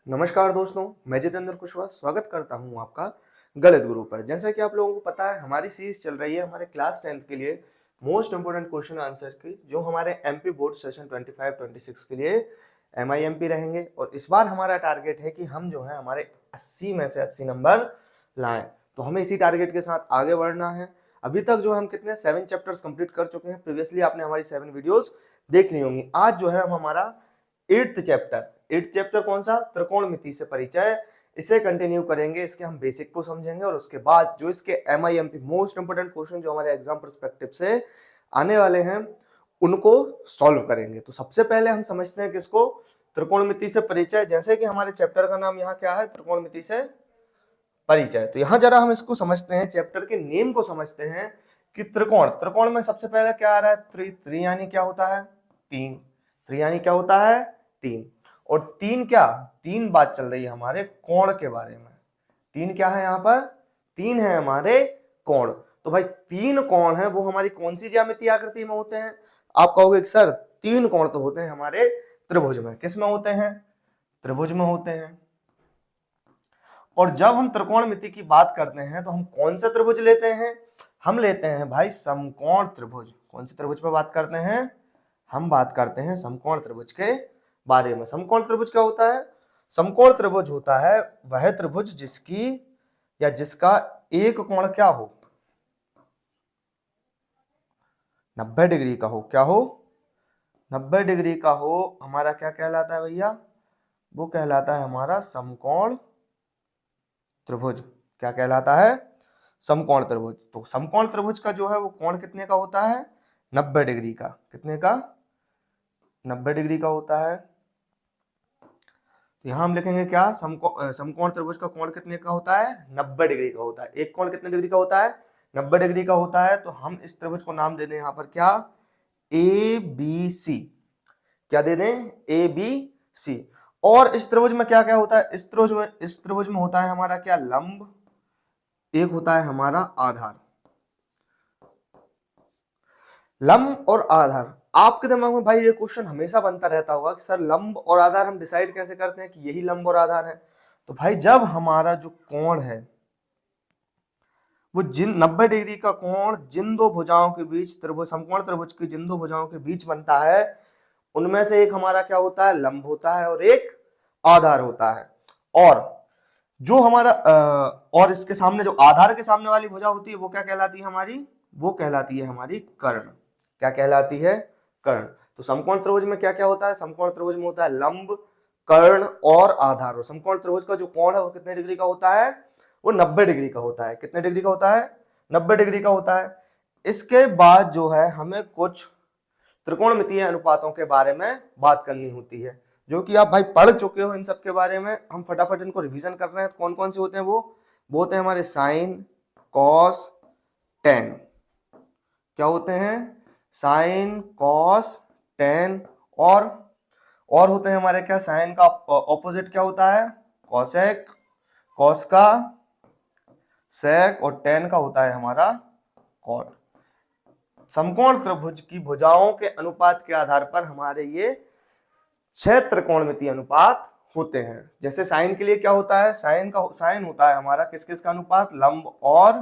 नमस्कार दोस्तों, मैं जितेंद्र कुशवाहा स्वागत करता हूं आपका गणित गुरु पर। जैसा कि आप लोगों को पता है, हमारी सीरीज चल रही है हमारे क्लास 10th के लिए मोस्ट इंपोर्टेंट क्वेश्चन आंसर की, जो हमारे एमपी बोर्ड सेशन 25-26 के लिए एमआईएमपी रहेंगे। और इस बार हमारा टारगेट है कि हम जो है हमारे 80 में से 80 नंबर लाएं। तो हमें इसी टारगेट के साथ आगे बढ़ना है। अभी तक जो हम कितने 7 चैप्टर्स कंप्लीट कर चुके हैं। प्रीवियसली आपने हमारी 7 वीडियोस देख ली होंगी। आज जो है हम हमारा 8th चैप्टर कौन सा, त्रिकोणमिति से परिचय, इसे कंटिन्यू करेंगे। इसके हम बेसिक को समझेंगे और उसके बाद जो इसके एमआईएमपी मोस्ट इंपोर्टेंट क्वेश्चन जो हमारे एग्जाम पर्सपेक्टिव से आने वाले हैं उनको सॉल्व करेंगे। तो सबसे पहले हम समझते हैं कि इसको त्रिकोणमिति से परिचय। जैसे कि हमारे चैप्टर का नाम यहाँ क्या है, त्रिकोणमिति से परिचय। तो यहाँ जरा हम इसको समझते हैं, चैप्टर के नेम को समझते हैं कि त्रिकोण में सबसे पहले क्या आ रहा है, त्रि यानी क्या होता है, तीन। त्रि यानी क्या होता है, तीन। और तीन बात चल रही है हमारे कोण के बारे में। तीन क्या है यहाँ पर, तीन है हमारे कोण। तो भाई तीन कोण है, वो हमारी कौन सी ज्यामितीय आकृति में होते हैं। आप कहोगे कि सर तीन कोण तो होते हैं हमारे त्रिभुज में। किस में होते हैं, त्रिभुज में होते हैं। और जब हम त्रिकोणमिति की बात करते हैं तो हम कौन सा त्रिभुज लेते हैं, हम लेते हैं भाई समकोण त्रिभुज। कौन से त्रिभुज पर बात करते हैं, हम बात करते हैं समकोण त्रिभुज के बारे में। समकोण त्रिभुज क्या होता है, समकोण त्रिभुज होता है वह त्रिभुज जिसकी या जिसका एक कोण क्या हो, 90 डिग्री का हो। क्या हो, 90 डिग्री का हो। हमारा क्या कहलाता है भैया, वो कहलाता है हमारा समकोण त्रिभुज। क्या कहलाता है, समकोण त्रिभुज। तो समकोण त्रिभुज का जो है वो कोण कितने का होता है, 90 डिग्री का। कितने का, 90 डिग्री का होता है। तो यहां हम लिखेंगे क्या, समकोण त्रिभुज का कोण कितने का होता है, 90 डिग्री का होता है। एक कोण कितने डिग्री का होता है, 90 डिग्री का होता है। तो हम इस त्रिभुज को नाम दे दें यहाँ पर क्या, ए बी सी। क्या दे दें, ए बी सी। और इस त्रिभुज में क्या क्या होता है, इस त्रिभुज में होता है हमारा क्या, लंब, एक होता है हमारा आधार। लंब और आधार, आपके दिमाग में भाई ये क्वेश्चन हमेशा बनता रहता होगा कि सर लंब और आधार हम डिसाइड कैसे करते हैं कि यही लंब और आधार है। तो भाई जब हमारा जो कोण है वो 90 डिग्री का कोण जिन दो भुजाओं के बीच, त्रिभुज समकोण त्रिभुज की जिन दो भुजाओं के बीच बनता है, उनमें से एक हमारा क्या होता है, लंब होता है और एक आधार होता है। और जो हमारा और इसके सामने जो आधार के सामने वाली भुजा होती है वो क्या कहलाती है हमारी, वो कहलाती है हमारी कर्ण। क्या कहलाती है, कर्ण। तो समकोण त्रिभुज में क्या क्या होता है, समकोण त्रिभुज में होता है लंब, कर्ण और आधार। और समकोण त्रिभुज का जो कोण है वो कितने डिग्री का होता है, वो 90 डिग्री का होता है। कितने डिग्री का होता है, 90 डिग्री का होता है। इसके बाद जो है हमें कुछ त्रिकोणमितीय अनुपातों के बारे में बात करनी होती है, जो कि आप भाई पढ़ चुके हो इन सब के बारे में। हम फटाफट इनको रिवीजन कर रहे हैं। कौन कौन से होते हैं वो होते हैं हमारे साइन, कॉस, टेन। क्या होते हैं, साइन, कॉस, टेन। और होते हैं हमारे क्या, साइन का ऑपोजिट क्या होता है, कॉसेक, कॉस का सेक, और टेन का होता है हमारा कॉट। समकोण त्रिभुज की भुजाओं के अनुपात के आधार पर हमारे ये 6 त्रिकोणमितीय अनुपात होते हैं। जैसे साइन के लिए क्या होता है, साइन होता है हमारा किस किस का अनुपात, लंब और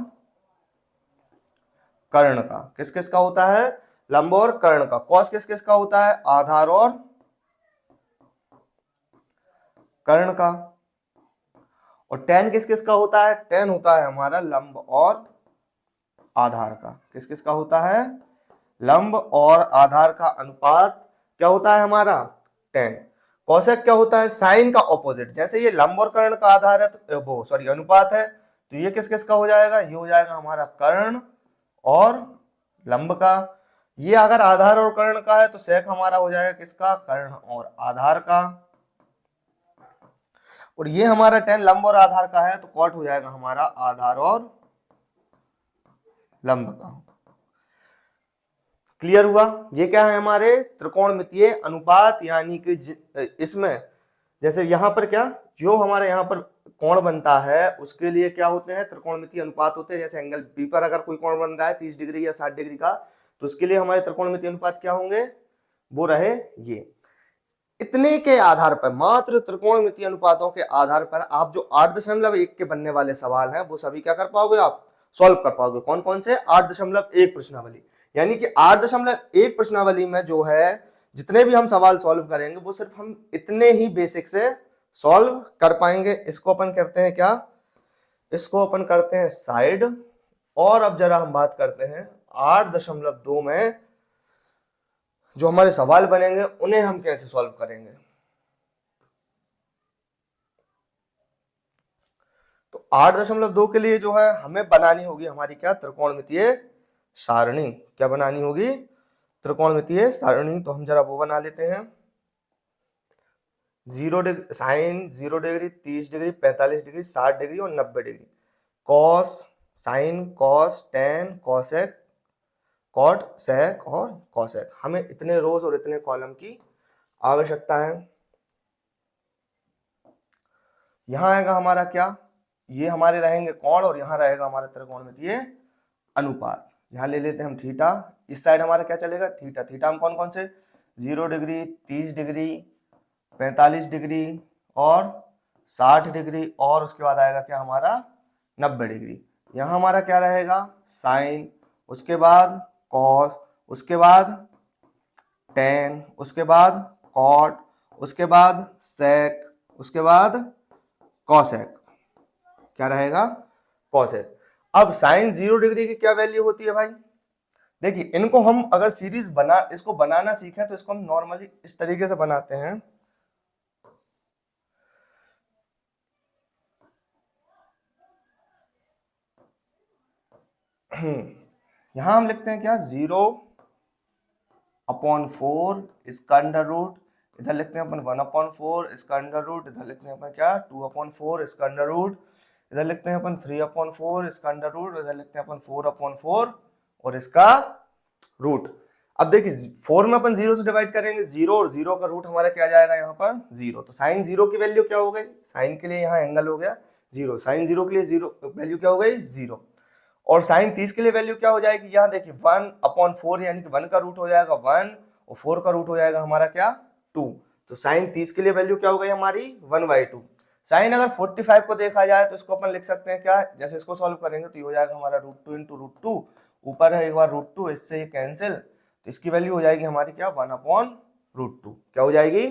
कर्ण का। किस किस का होता है, लंब और कर्ण का। कॉस किस किस का होता है, आधार और कर्ण का। और टेन किस किस का होता है, टेन होता है हमारा लंब और आधार का। किस किस का होता है, लंब और आधार का अनुपात क्या होता है हमारा, 10। कौशिक क्या होता है, साइन का ऑपोजिट। जैसे ये लंब और कर्ण का आधार है तो वो सॉरी अनुपात है, तो ये किस किस का हो जाएगा, ये हो जाएगा हमारा कर्ण और लंब का। ये अगर आधार और कर्ण का है तो सेक हमारा हो जाएगा किसका, कर्ण और आधार का। और ये हमारा 10 लंब और आधार का है तो कॉट हो जाएगा हमारा आधार और लंब का। क्लियर हुआ। ये क्या है हमारे त्रिकोणमितीय अनुपात, यानी कि इसमें जैसे यहां पर क्या, जो हमारे यहां पर कोण बनता है उसके लिए क्या होते हैं, त्रिकोणमितीय अनुपात होते हैं। जैसे एंगल बी पर अगर कोई कोण बन रहा है 30 डिग्री या 60 डिग्री का, तो उसके लिए हमारे त्रिकोणमितीय अनुपात क्या होंगे, वो रहे ये। इतने के आधार पर, मात्र त्रिकोणमितीय अनुपातों के आधार पर आप जो 8.1 के बनने वाले सवाल हैं वो सभी क्या कर पाओगे, आप सॉल्व कर पाओगे। कौन कौन से? 8.1 प्रश्नावली। यानी कि 8.1 प्रश्नावली में जो है जितने भी हम सवाल सॉल्व करेंगे वो सिर्फ हम इतने ही बेसिक से सॉल्व कर पाएंगे। इसको अपन करते हैं क्या, इसको अपन करते हैं साइड। और अब जरा हम बात करते हैं 8.2 में जो हमारे सवाल बनेंगे उन्हें हम कैसे सॉल्व करेंगे। तो 8.2 के लिए जो है हमें बनानी होगी हमारी क्या, त्रिकोणमितीय सारणी। क्या बनानी होगी? त्रिकोणमितीय सारणी। तो हम जरा वो बना लेते हैं। 0 degree sine, 0 degree, 30 degree, 45 degree, 60 degree और 90 degree. Cos, sine, cos, tan, cosec, cot, sec और कॉसेक। हमें इतने रोज और इतने कॉलम की आवश्यकता है। यहां आएगा हमारा क्या, ये हमारे रहेंगे कोण और यहां रहेगा हमारा त्रिकोणमितीय अनुपात। यहां ले लेते हैं हम थीटा। इस साइड हमारा क्या चलेगा, थीटा। थीटा हम कौन कौन से, 0 डिग्री, 30 डिग्री, 45 डिग्री और 60 डिग्री और उसके बाद आएगा क्या हमारा 90 डिग्री। यहां हमारा क्या रहेगा, साइन, उसके बाद कॉस, उसके बाद टेन, उसके बाद कॉट, उसके बाद सेक, उसके बाद कॉसेक। क्या रहेगा, कॉसेक। अब साइन 0 डिग्री की क्या वैल्यू होती है भाई? देखिए इनको हम अगर सीरीज इसको बनाना सीखें तो इसको हम नॉर्मली इस तरीके से बनाते हैं। यहां हम लिखते हैं क्या, 0/4 इसका अंडर रूट, इधर लिखते हैं अपन 1/4 इसका अंडर रूट, इधर लिखते हैं अपन क्या 2/4 इसका अंडर रूट, इधर लिखते हैं अपन 3/4 इसका अंडर रूट, इधर लिखते हैं अपन 4/4 और इसका रूट। अब देखिए 4 में अपन 0 से डिवाइड करेंगे, 0 और 0 का रूट हमारा क्या जाएगा यहाँ पर 0। तो साइन 0 की वैल्यू क्या हो गई, साइन के लिए यहाँ एंगल हो गया 0, साइन 0 के लिए 0 वैल्यू क्या हो गई 0। और साइन 30 के लिए वैल्यू क्या हो जाएगी, यहाँ देखिए 1/4 यानी कि 1 का रूट हो जाएगा 1 और 4 का रूट हो जाएगा हमारा क्या 2। तो साइन 30 के लिए वैल्यू क्या हो गई हमारी 1/2। साइन अगर 45 को देखा जाए तो इसको अपन लिख सकते हैं क्या, जैसे इसको सॉल्व करेंगे तो ये हो जाएगा हमारा √2 × √2, ऊपर है एक बार √2, इससे ये कैंसिल, तो इसकी वैल्यू हो जाएगी हमारी क्या 1/√2। क्या हो जाएगी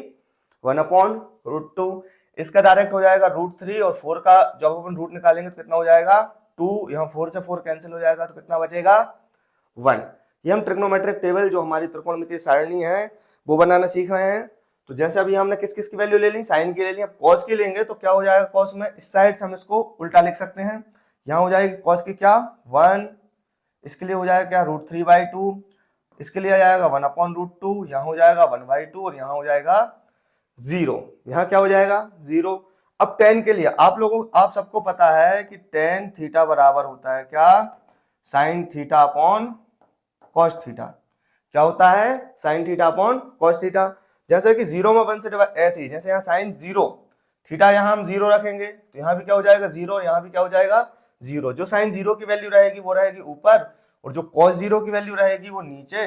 1/√2। इसका डायरेक्ट हो जाएगा √3 और 4 का जब अपन रूट निकालेंगे तो कितना हो जाएगा 2, यहाँ 4 से 4 कैंसिल हो जाएगा तो कितना बचेगा 1। ये हम ट्रिग्नोमेट्रिक टेबल जो हमारी त्रिकोणमितीय सारणी है वो बनाना सीख रहे हैं। तो जैसे अभी हमने किस किस की वैल्यू ले ली, साइन की ले ली, अब कॉस की लेंगे तो क्या हो जाएगा, कॉस में इस साइड से हम इसको उल्टा लिख सकते हैं। यहाँ हो जाएगी कॉस की क्या 1, इसके लिए हो जाएगा क्या √3/2, इसके लिए आ जाएगा 1/√2, यहाँ हो जाएगा 1/2 और यहाँ हो जाएगा 0। यहाँ क्या हो जाएगा 0। अब tan के लिए आप सबको पता है कि tan थीटा बराबर होता है क्या, sine theta upon cos theta. क्या होता है, sine theta upon cos theta. जैसे कि 0 में 1 से डिवाइड, ऐसे ही जैसे यहाँ साइन 0, थीटा यहाँ हम 0 रखेंगे तो यहाँ भी क्या हो जाएगा 0 और यहाँ भी क्या हो जाएगा 0। जो साइन 0 की वैल्यू रहेगी वो रहेगी ऊपर और जो कॉस 0 की वैल्यू रहेगी वो नीचे।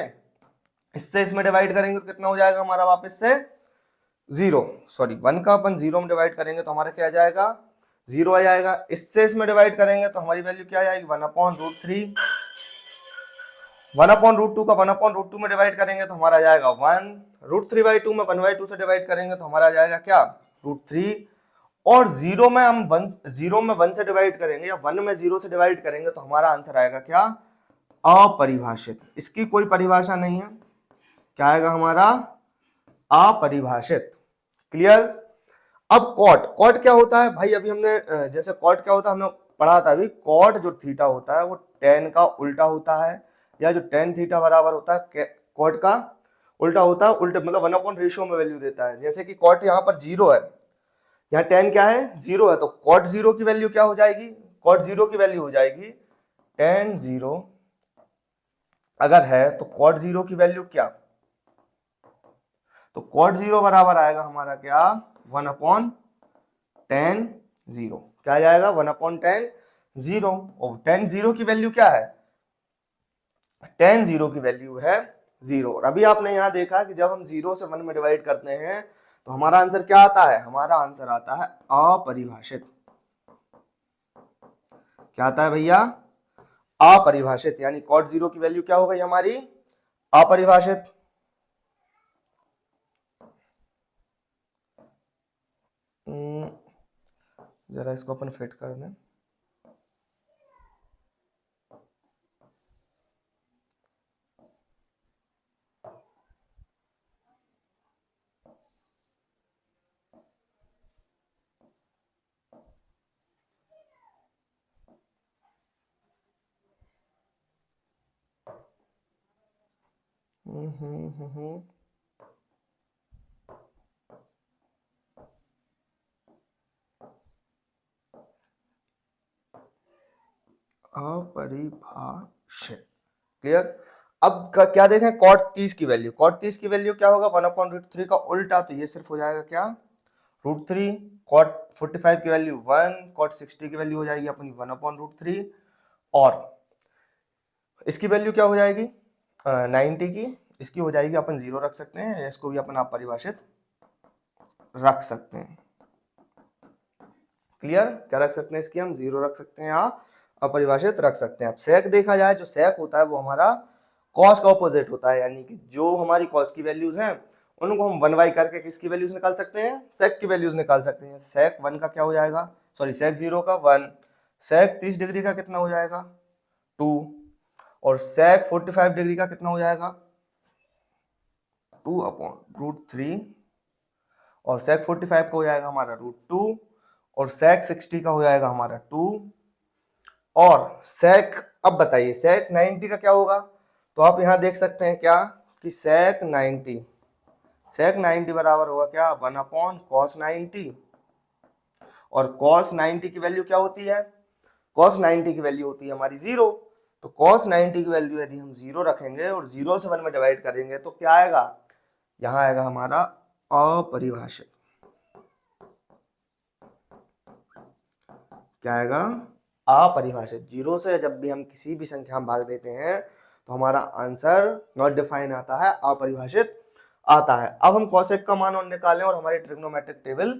इससे इसमें डिवाइड करेंगे तो कितना हो जाएगा हमारा वापस से 0, सॉरी 1 का अपन 0 में डिवाइड करेंगे तो हमारा क्या आ जाएगा 0 आ जाएगा। इससे इसमें डिवाइड करेंगे तो हमारी वैल्यू क्या आ जाएगी 1/√3। 1/√2 का 1/√2 में डिवाइड करेंगे तो हमारा आ जाएगा 1। √3/2 में 1/2 से डिवाइड करेंगे तो हमारा आ जाएगा क्या √3। और 0 में हम 1 से डिवाइड करेंगे या 1 में 0 से डिवाइड करेंगे तो हमारा आंसर आएगा क्या अपरिभाषित। इसकी कोई परिभाषा नहीं है, क्या आएगा हमारा अपरिभाषित। क्लियर। अब कॉट क्या होता है भाई, अभी हमने जैसे कॉट क्या होता है हमने पढ़ा था अभी, कॉट जो थीटा होता है वो tan का उल्टा होता है, या जो tan थीटा बराबर होता है कॉट का उल्टा होता है, उल्टे मतलब 1 रेशियो में वैल्यू देता है। जैसे कि कॉट यहाँ पर 0 है, यहाँ tan क्या है 0 है, तो कॉट 0 की वैल्यू क्या हो जाएगी, कॉट 0 की वैल्यू हो जाएगी tan 0 अगर है तो कॉट 0 की वैल्यू क्या, तो कॉट 0 बराबर आएगा हमारा क्या 1/tan 0। क्या आ जाएगा 1/tan 0। और tan 0 की वैल्यू क्या है, tan 0 की वैल्यू है 0। और अभी आपने यहां देखा कि जब हम 0 से 1 में डिवाइड करते हैं तो हमारा आंसर क्या आता है? हमारा आंसर आता है अपरिभाषित। क्या आता है भैया? अपरिभाषित, यानी कॉट 0 की वैल्यू क्या हो गई हमारी? अपरिभाषित। जरा इसको अपन फिट कर दें। अपरिभाषित। क्लियर? अब क्या देखें, कॉट 30 की वैल्यू, कॉट 30 की वैल्यू क्या होगा? 1/√3 का उल्टा, तो ये सिर्फ हो जाएगा क्या? √3। कॉट 45 की वैल्यू 1, कॉट 60 की वैल्यू हो जाएगी अपनी 1/√3, और इसकी वैल्यू क्या हो जाएगी? 90 की, इसकी हो जाएगी अपन 0 रख सकते हैं, इसको भी अपन अपरिभाषित रख सकते हैं। क्लियर? क्या रख सकते हैं इसकी? हम 0 रख सकते हैं, यहाँ अपरिभाषित रख सकते हैं। अब सेक देखा जाए, जो सेक होता है वो हमारा कॉस का ऑपोजिट होता है, यानी कि जो हमारी कॉस की वैल्यूज हैं उनको हम 1 बाई करके किसकी वैल्यूज निकाल सकते हैं? सेक की वैल्यूज निकाल सकते हैं। सेक 1 का क्या हो जाएगा? सॉरी, सेक 0 का 1, सेक 30 डिग्री का कितना हो जाएगा? 2, और सेक 45 डिग्री का कितना हो जाएगा? 2/√3, और सेक 45 का हो जाएगा हमारा √2, और सेक 60 का हो जाएगा हमारा 2, और सेक, अब बताइए सेक 90 का क्या होगा? तो आप यहां देख सकते हैं क्या कि सेक 90 बराबर होगा क्या? 1/cos 90, और cos 90 की वैल्यू क्या होती है? cos 90 की वैल्यू होती है हमारी 0। तो cos 90 की वैल्यू यदि हम 0 रखेंगे और 0 से 1 में डिवाइड करेंगे तो क्या आएगा? यहां आएगा हमारा अपरिभाषित। क्या आएगा? अपरिभाषित। 0 से जब भी हम किसी भी संख्या में भाग देते हैं तो हमारा आंसर नॉट डिफाइन आता है, अपरिभाषित आता है। अब हम कॉसेक का मान और निकालें और हमारी ट्रिग्नोमेट्रिक टेबल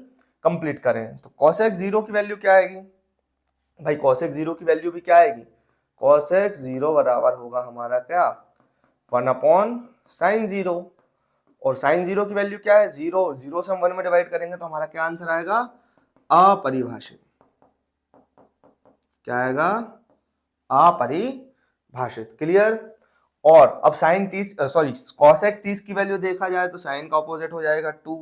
कंप्लीट करें। तो कॉसेक 0 की वैल्यू क्या आएगी भाई? कॉसेक 0 की वैल्यू भी क्या आएगी? कॉसेक 0 बराबर होगा हमारा क्या? 1/sin 0, और sin 0 की वैल्यू क्या है? 0। 0 से हम 1 में डिवाइड करेंगे तो हमारा क्या आंसर आएगा? अपरिभाषित। क्या आएगा? अपरिभाषित। क्लियर? और अब साइन 30 सॉरी कॉसेक 30 की वैल्यू देखा जाए तो साइन का ऑपोजिट हो जाएगा 2।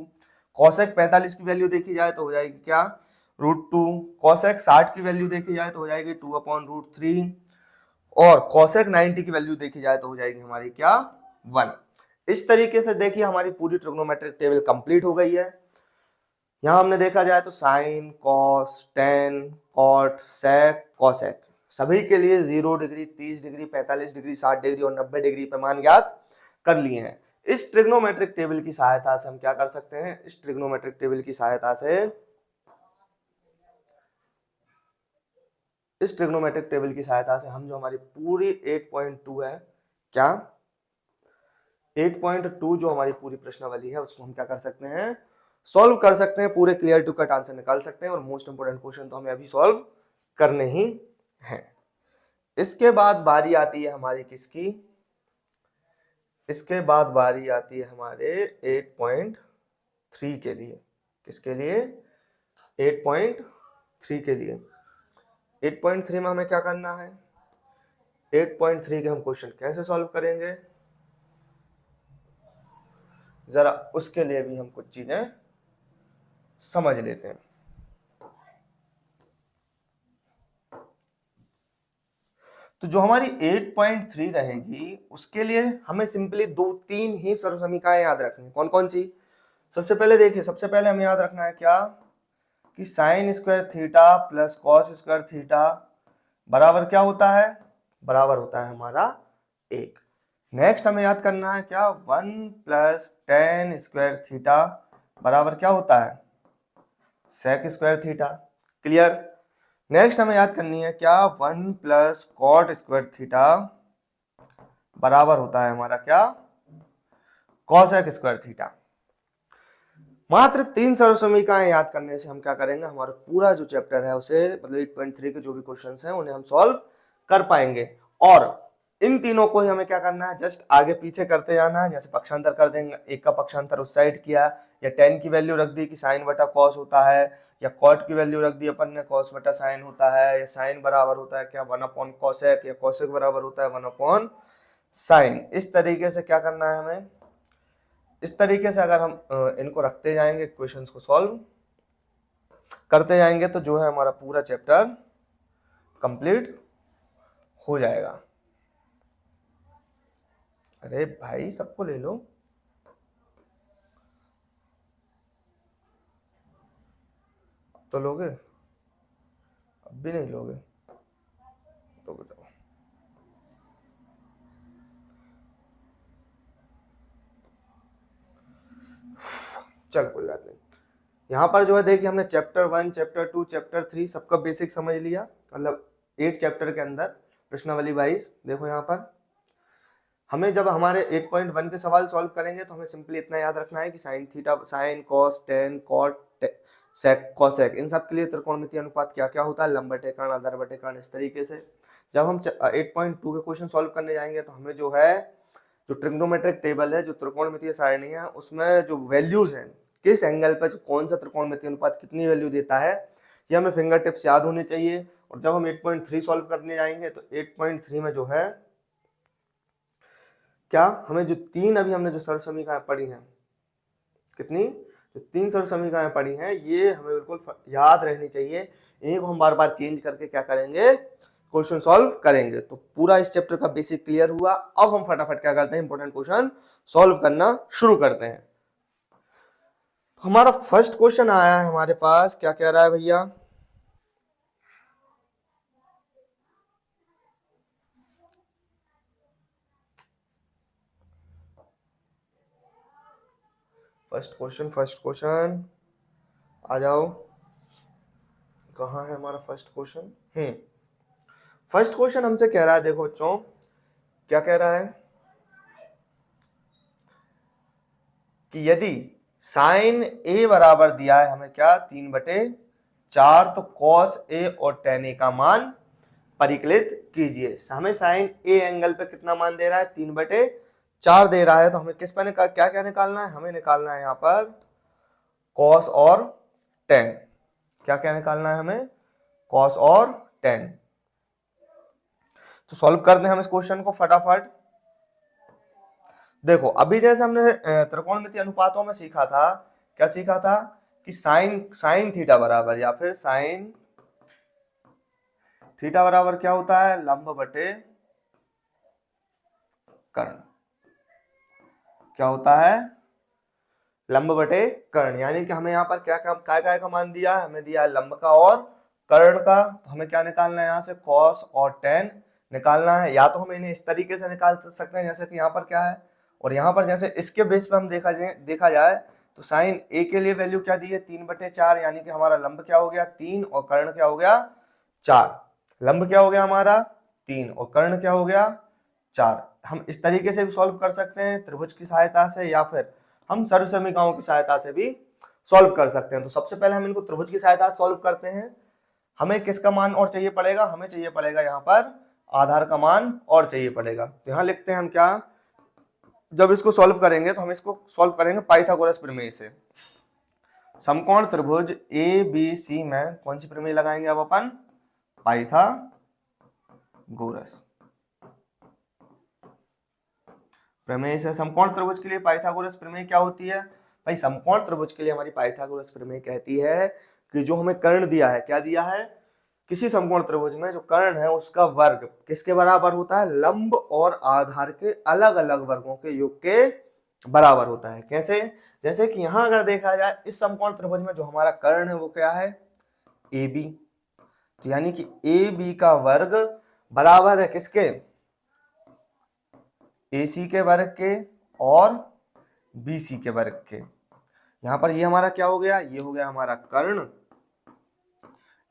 कॉसेक 45 की वैल्यू देखी जाए तो हो जाएगी क्या? √2। कॉसेक 60 की वैल्यू देखी जाए तो हो जाएगी 2/√3, और कॉसेक 90 की वैल्यू देखी जाए तो हो जाएगी हमारी क्या? 1। इस तरीके से देखिए हमारी पूरी ट्रिग्नोमेट्रिक टेबल कंप्लीट हो गई है। यहां हमने देखा जाए तो sign, cos, tan, cot, sec, cosec सभी के लिए 0 डिग्री, 30 डिग्री, 45 डिग्री, 60 डिग्री और 90 डिग्री पे मान ज्ञात कर लिए हैं। इस ट्रिग्नोमेट्रिक टेबल की सहायता से हम क्या कर सकते हैं? इस ट्रिग्नोमेट्रिक टेबल की सहायता से हम जो हमारी पूरी 8.2 है, क्या 8.2 जो हमारी पूरी प्रश्नावली है उसको हम क्या कर सकते हैं? सॉल्व कर सकते हैं। पूरे क्लियर टू कट आंसर निकाल सकते हैं, और मोस्ट इंपोर्टेंट क्वेश्चन तो हमें अभी सॉल्व करने ही हैं। इसके बाद बारी आती है हमारी किसकी? इसके बाद बारी आती है हमारे 8.3 के लिए। किसके लिए? 8.3 के लिए। 8.3 में हमें क्या करना है? 8.3 के हम क्वेश्चन कैसे सॉल्व करेंगे, जरा उसके लिए भी हम कुछ चीजें समझ लेते हैं। तो जो हमारी 8.3 रहेगी उसके लिए हमें सिंपली 2-3 ही सर्व समीकरणें याद रखनी है। कौन कौन सी? सबसे पहले देखिए, सबसे पहले हमें याद रखना है क्या कि sine square theta plus cos square theta बराबर क्या होता है? बराबर होता है हमारा 1। नेक्स्ट हमें याद करना है क्या? 1 प्लस टेन स्क्वायर थीटा बराबर क्या होता है? Sec square theta. Clear? Next हमें याद करनी है क्या? 1 प्लस कॉट स्क्वायर थीटा बराबर होता है हमारा क्या? Cosec square theta. मात्र 3 सरल समीकरण याद करने से हम क्या करेंगे, हमारा पूरा जो चैप्टर है उसे मतलब 8.3 के जो भी क्वेश्चंस हैं उन्हें हम सॉल्व कर पाएंगे। और इन तीनों को ही हमें क्या करना है, जस्ट आगे पीछे करते जाना है। जैसे पक्षांतर कर देंगे, एक का पक्षांतर उस साइड किया, या tan की वैल्यू रख दी कि साइन बटा कॉस होता है, या कॉट की वैल्यू रख दी अपन ने कॉस बटा साइन होता है, या साइन बराबर होता है क्या 1/cosec, या cosec बराबर होता है 1/sin। इस तरीके से क्या करना है हमें, इस तरीके से अगर हम इनको रखते जाएंगे, क्वेश्चंस को सॉल्व करते जाएंगे, तो जो है हमारा पूरा चैप्टर कंप्लीट हो जाएगा। अरे भाई सबको ले लो, तो लोगे, अब भी नहीं लोगे तो बताओ। चल कोई बात नहीं। यहाँ पर जो है देखिए, हमने चैप्टर 1, चैप्टर 2, चैप्टर 3 सबका बेसिक समझ लिया, मतलब 8 चैप्टर के अंदर प्रश्नावली वाइज। देखो यहाँ पर हमें जब हमारे 8.1 के सवाल सॉल्व करेंगे तो हमें सिंपली इतना याद रखना है कि sine theta, sine cos, tan, cot, sec, cosec, इन सब के लिए त्रिकोणमितीय अनुपात क्या क्या होता है, लंब बटे कर्ण, आधार बटे कर्ण, इस तरीके से। जब हम 8.2 के क्वेश्चन सॉल्व करने जाएंगे तो हमें जो है, जो ट्रिग्नोमेट्रिक टेबल है, जो त्रिकोणमितीय सारणी है, उसमें जो वैल्यूज हैं, किस एंगल पर कौन सा त्रिकोणमितीय अनुपात कितनी वैल्यू देता है, ये हमें फिंगर टिप्स याद होनी चाहिए। और जब हम 8.3 सॉल्व करने जाएंगे तो 8.3 में जो है क्या, हमें जो तीन अभी हमने जो सरल समीकरण पढ़ी हैं, कितनी, जो 3 सरल समीकरण पढ़ी हैं, ये हमें बिल्कुल याद रहनी चाहिए। इन्हीं को हम बार बार चेंज करके क्या करेंगे, क्वेश्चन सॉल्व करेंगे। तो पूरा इस चैप्टर का बेसिक क्लियर हुआ। अब हम फटाफट क्या करते हैं, इंपॉर्टेंट क्वेश्चन सॉल्व करना शुरू करते हैं। हमारा फर्स्ट क्वेश्चन आया है हमारे पास, क्या कह रहा है भैया, फर्स्ट क्वेश्चन आ जाओ, कहाँ है हमारा फर्स्ट क्वेश्चन। फर्स्ट क्वेश्चन हमसे कह रहा है, देखो बच्चों क्या कह रहा है कि यदि साइन ए बराबर दिया है हमें क्या, 3/4, तो कॉस ए और टेन ए का मान परिकलित कीजिए। हमें साइन ए एंगल पे कितना मान दे रहा है, 3/4 दे रहा है। तो हमें किस पर क्या क्या निकालना है, हमें निकालना है यहाँ पर कॉस और टेन। क्या क्या निकालना है हमें, कॉस और टेन। तो सॉल्व करते हैं हम इस क्वेश्चन को फटाफट। देखो अभी जैसे हमने त्रिकोणमितीय अनुपातों में सीखा था, क्या सीखा था कि साइन साइन थीटा बराबर, या फिर साइन थीटा बराबर क्या होता है, लंब बटे कर्ण। क्या होता है, लंब बटे कर्ण। यानी कि हमें यहाँ पर क्या क्या का मान दिया है, हमें दिया है लंब का और कर्ण का। तो हमें क्या निकालना है, यहाँ से कॉस और टेन निकालना है। या तो हम इन्हें इस तरीके से निकाल सकते हैं जैसे कि यहाँ पर क्या है, और यहाँ पर जैसे इसके बेस पे हम देखा जाए तो साइन ए के लिए वैल्यू क्या दी है, 3/4। यानी कि हमारा लंब क्या हो गया, 3, और कर्ण क्या हो गया, 4। लंब क्या हो गया हमारा 3, और कर्ण क्या हो गया 4। हम इस तरीके से भी सॉल्व कर सकते हैं त्रिभुज की सहायता से, या फिर हम सर्व समीकरणों की सहायता से भी सॉल्व कर सकते हैं। तो सबसे पहले हम इनको त्रिभुज की सहायता से सॉल्व करते हैं। हमें किसका मान और चाहिए पड़ेगा, हमें चाहिए पड़ेगा यहाँ पर आधार का मान और चाहिए पड़ेगा। तो यहाँ लिखते हैं हम क्या, जब इसको सॉल्व करेंगे तो हम इसको सॉल्व करेंगे पाइथागोरस प्रमेय से। समकोण त्रिभुज ए बी सी में कौन सी प्रमेय लगाएंगे अब अपन, पाइथागोरस प्रमेय से। समकोण त्रिभुज के लिए पाइथागोरस प्रमेय क्या होती है भाई, समकोण त्रिभुज के लिए हमारी पाइथागोरस प्रमेय कहती है कि जो हमें कर्ण दिया है, क्या दिया है, किसी समकोण त्रिभुज में जो कर्ण है उसका वर्ग किसके बराबर होता है, लंब और आधार के अलग अलग वर्गों के योग के बराबर होता है। कैसे, जैसे कि यहां अगर देखा जाए इस समकोण त्रिभुज में जो हमारा कर्ण है वो क्या है, ए बी। तो यानी कि ए बी का वर्ग बराबर है किसके, AC के वर्ग के और BC के वर्ग के। यहां पर ये हमारा क्या हो गया, ये हो गया हमारा कर्ण,